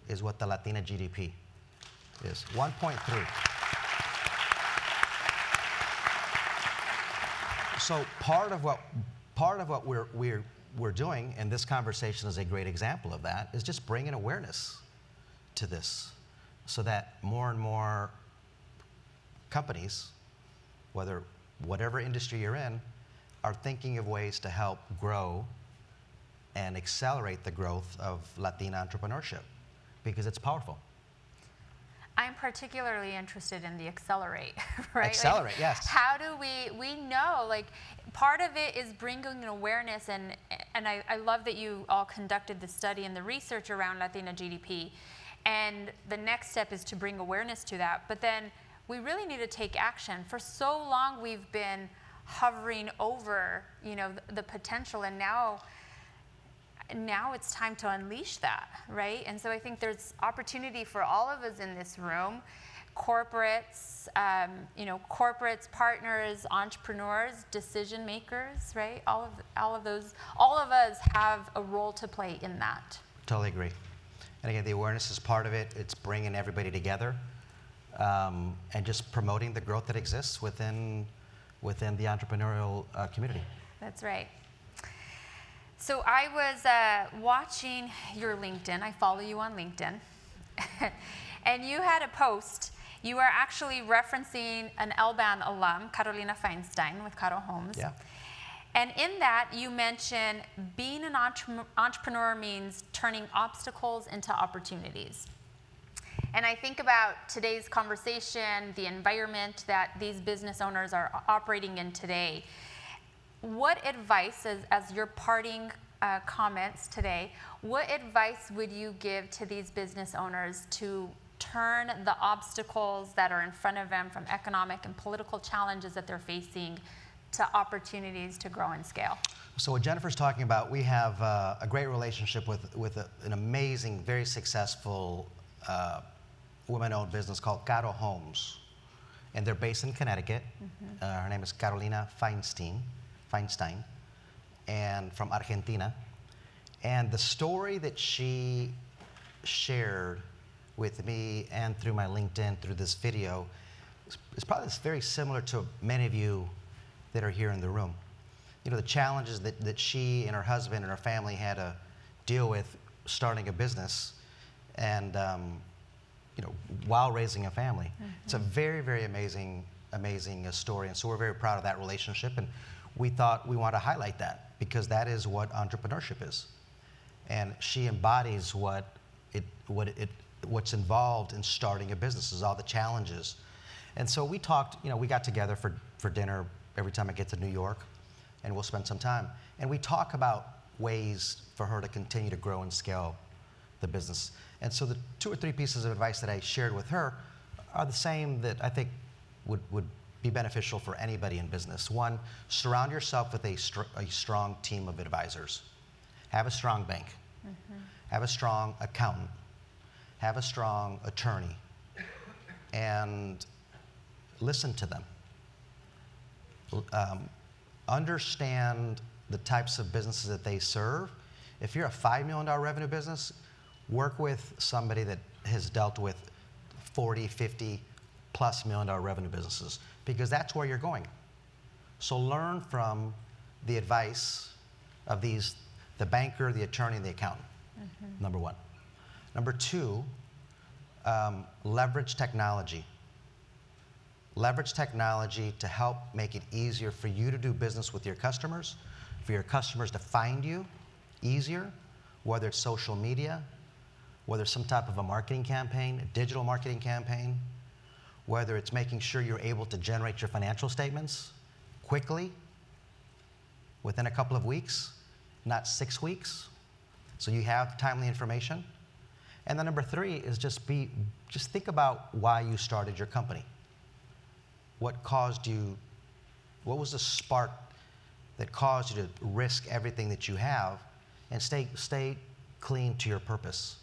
is what the Latina GDP is. 1.3. So part of what we're doing, and this conversation is a great example of that, is just bringing awareness to this, so that more and more companies, whatever industry you're in, are thinking of ways to help grow and accelerate the growth of Latina entrepreneurship, because it's powerful. I'm particularly interested in the accelerate, right? Accelerate, like, yes. How do we know, like, part of it is bringing an awareness, and I love that you all conducted the study and the research around Latina GDP, and the next step is to bring awareness to that, but then we really need to take action. For so long we've been hovering over, you know, the potential, and now it's time to unleash that, right? And so I think there's opportunity for all of us in this room, corporates, corporates, partners, entrepreneurs, decision makers, right? All of us have a role to play in that. Totally agree. And again, the awareness is part of it. It's bringing everybody together, and just promoting the growth that exists within the entrepreneurial community. That's right. So I was watching your LinkedIn. I follow you on LinkedIn. And you had a post. You are actually referencing an LBAN alum, Carolina Feinstein with Caro Homes. Yeah. And in that, you mention being an entrepreneur means turning obstacles into opportunities. And I think about today's conversation, the environment that these business owners are operating in today. What advice, as your parting comments today, what advice would you give to these business owners to turn the obstacles that are in front of them, from economic and political challenges that they're facing, to opportunities to grow and scale? So what Jennifer's talking about, we have a great relationship with an amazing, very successful women-owned business called Caro Homes. And they're based in Connecticut. Mm-hmm. Her name is Carolina Feinstein, and from Argentina. And the story that she shared with me and through my LinkedIn, through this video, is probably very similar to many of you that are here in the room. You know, the challenges that she and her husband and her family had to deal with starting a business and, you know, while raising a family. It's a very, very amazing story, and so we're very proud of that relationship, and we thought we want to highlight that because that is what entrepreneurship is. And she embodies what's involved in starting a business, is all the challenges. And so we talked, you know, we got together for dinner every time I get to New York, and we'll spend some time. And we talk about ways for her to continue to grow and scale the business. And so the 2 or 3 pieces of advice that I shared with her are the same that I think would be beneficial for anybody in business. One, surround yourself with a strong team of advisors. Have a strong bank. Have a strong accountant. Have a strong attorney. And listen to them. Understand the types of businesses that they serve. If you're a $5 million revenue business, work with somebody that has dealt with 40, 50 plus $1 million revenue businesses, because that's where you're going. So learn from the advice of these, the banker, the attorney, and the accountant, number one. Number two, leverage technology. Leverage technology to help make it easier for you to do business with your customers, for your customers to find you easier, whether it's social media, whether it's some type of a marketing campaign, a digital marketing campaign, whether it's making sure you're able to generate your financial statements quickly, within a couple of weeks, not 6 weeks, so you have timely information. And then number 3 is just think about why you started your company. What caused you, what was the spark that caused you to risk everything that you have, and stay clean to your purpose,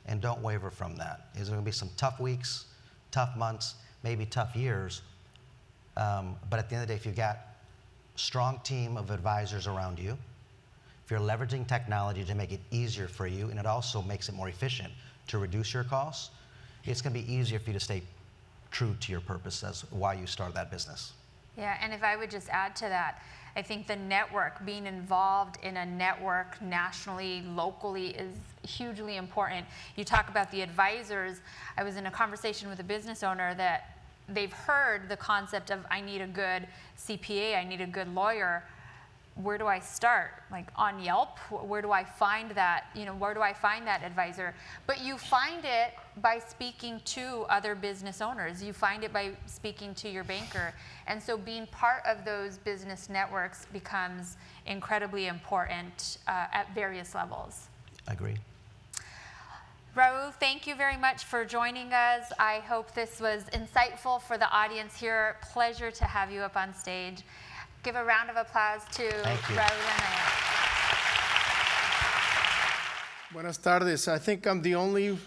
and don't waver from that. There's going to be some tough weeks, tough months, maybe tough years, but at the end of the day, if you've got a strong team of advisors around you, if you're leveraging technology to make it easier for you, and it also makes it more efficient to reduce your costs, it's going to be easier for you to stay true to your purpose as why you started that business. Yeah, and if I would just add to that, I think the network, being involved in a network nationally, locally, is hugely important. You talk about the advisors. I was in a conversation with a business owner that they've heard the concept of, I need a good CPA, I need a good lawyer. Where do I start? Like on Yelp? Where do I find that? You know, where do I find that advisor? But you find it by speaking to other business owners. You find it by speaking to your banker. And so being part of those business networks becomes incredibly important at various levels. I agree. Raul, thank you very much for joining us. I hope this was insightful for the audience here. Pleasure to have you up on stage. Give a round of applause to Raul Anaya. Buenas tardes. I think I'm the only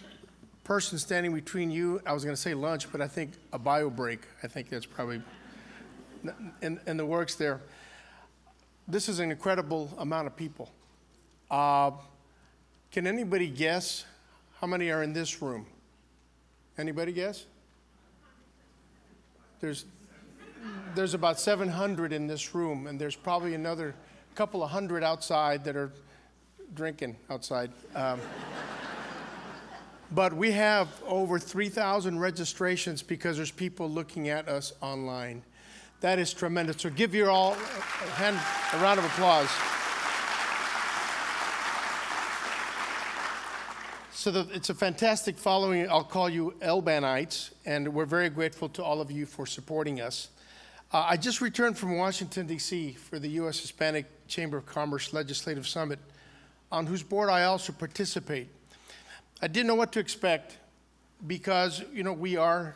person standing between you. I was going to say lunch, but I think a bio break. I think that's probably in the works there. This is an incredible amount of people. Can anybody guess how many are in this room? Anybody guess? There's about 700 in this room, and there's probably another couple of hundred outside that are drinking outside. But we have over 3,000 registrations because there's people looking at us online. That is tremendous. So give you all a round of applause. So it's a fantastic following. I'll call you Elbanites, and we're very grateful to all of you for supporting us. I just returned from Washington, D.C. for the U.S. Hispanic Chamber of Commerce Legislative Summit, on whose board I also participate. I didn't know what to expect because, we were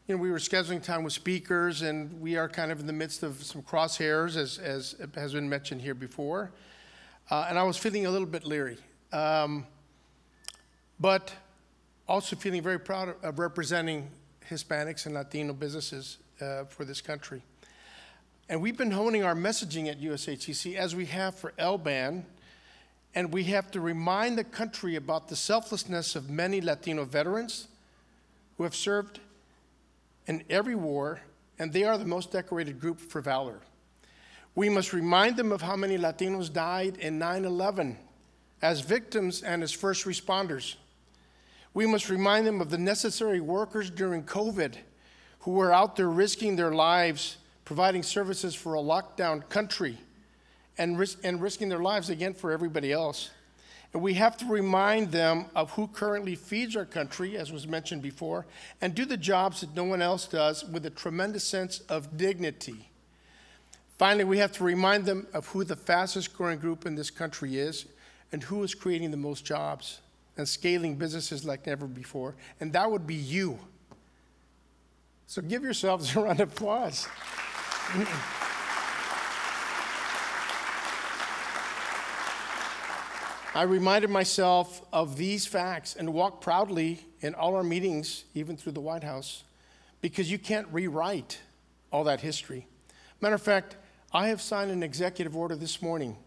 scheduling time with speakers, and we are kind of in the midst of some crosshairs, as has been mentioned here before. And I was feeling a little bit leery, but also feeling very proud of representing Hispanics and Latino businesses for this country. And we've been honing our messaging at USHCC, as we have for LBAN, And we have to remind the country about the selflessness of many Latino veterans who have served in every war, and they are the most decorated group for valor. We must remind them of how many Latinos died in 9/11 as victims and as first responders. We must remind them of the necessary workers during COVID who were out there risking their lives, providing services for a lockdown country, and risking their lives again for everybody else. And we have to remind them of who currently feeds our country, as was mentioned before, and do the jobs that no one else does with a tremendous sense of dignity. Finally, we have to remind them of who the fastest growing group in this country is and who is creating the most jobs and scaling businesses like never before, and that would be you. So give yourselves a round of applause. I reminded myself of these facts and walked proudly in all our meetings, even through the White House, because you can't rewrite all that history. Matter of fact, I have signed an executive order this morning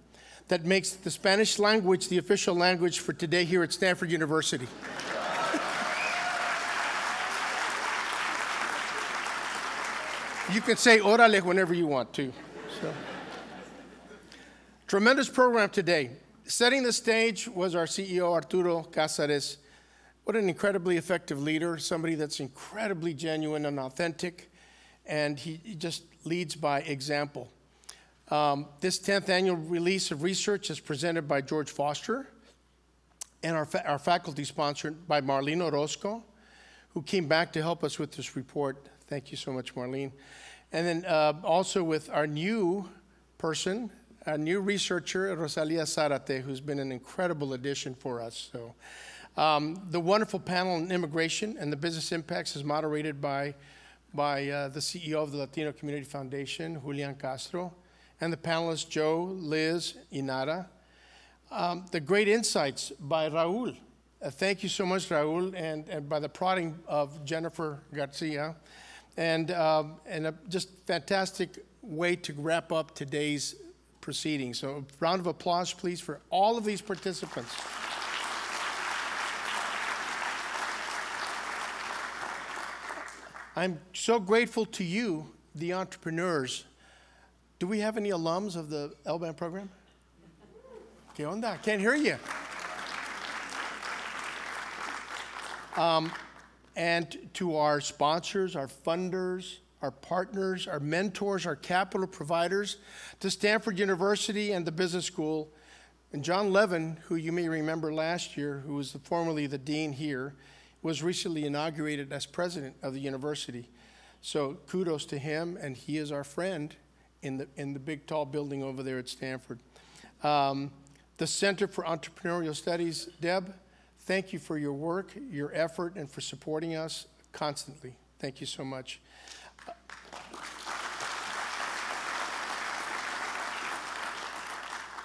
that makes the Spanish language the official language for today here at Stanford University. You can say órale whenever you want to. So. Tremendous program today. Setting the stage was our CEO, Arturo Cázares. What an incredibly effective leader, somebody that's incredibly genuine and authentic, and he just leads by example. This 10th annual release of research is presented by George Foster, and our faculty sponsored by Marlene Orozco, who came back to help us with this report. Thank you so much, Marlene. And then also with our new person, a new researcher, Rosalia Zárate, who's been an incredible addition for us. So, the wonderful panel on immigration and the business impacts is moderated by the CEO of the Latino Community Foundation, Julian Castro, and the panelists Joe, Liz, Inara. The great insights by Raul. Thank you so much, Raul, and by the prodding of Jennifer Garcia, and a just fantastic way to wrap up today's proceedings. So a round of applause, please, for all of these participants. I'm so grateful to you, the entrepreneurs. Do we have any alums of the LBAN program? ¿Qué onda? Can't hear you. And to our sponsors, our funders, our partners, our mentors, our capital providers, to Stanford University and the Business School, and John Levin, who you may remember last year, who was formerly the dean here, was recently inaugurated as president of the university. So kudos to him, and he is our friend in the big, tall building over there at Stanford. The Center for Entrepreneurial Studies, Deb, thank you for your work, your effort, and for supporting us constantly. Thank you so much.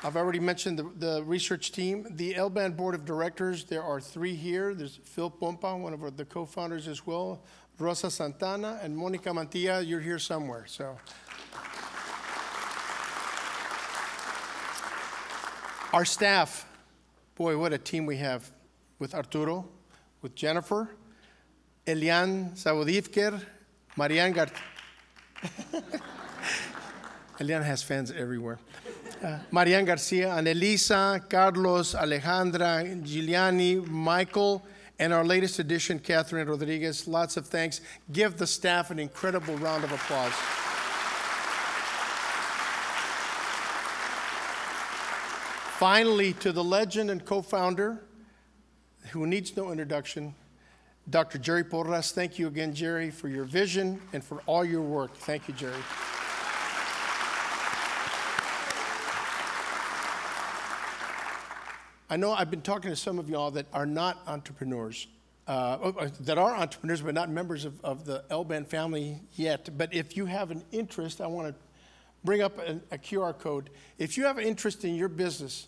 I've already mentioned the research team. The LBAN Board of Directors, there are 3 here. There's Phil Pompa, one of the co-founders as well, Rosa Santana, and Monica Mantilla. You're here somewhere, so. Our staff, boy, what a team we have with Arturo, with Jennifer, Elian Zabodivker, Marianne Elian has fans everywhere. Marianne Garcia, Anelisa, Carlos, Alejandra, Giuliani, Michael, and our latest addition, Catherine Rodriguez. Lots of thanks. Give the staff an incredible round of applause. Finally, to the legend and co-founder, who needs no introduction, Dr. Jerry Porras. Thank you again, Jerry, for your vision and for all your work. Thank you, Jerry. I know I've been talking to some of y'all that are not entrepreneurs, that are entrepreneurs but not members of the LBAN family yet. But if you have an interest, I want to bring up a QR code. If you have an interest in your business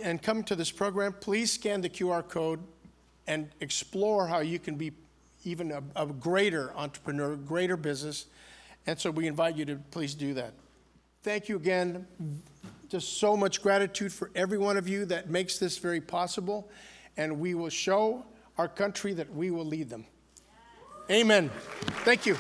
and coming to this program, please scan the QR code and explore how you can be even a greater entrepreneur, greater business. And so we invite you to please do that. Thank you again. Just so much gratitude for every one of you that makes this very possible. And we will show our country that we will lead them. Amen. Thank you.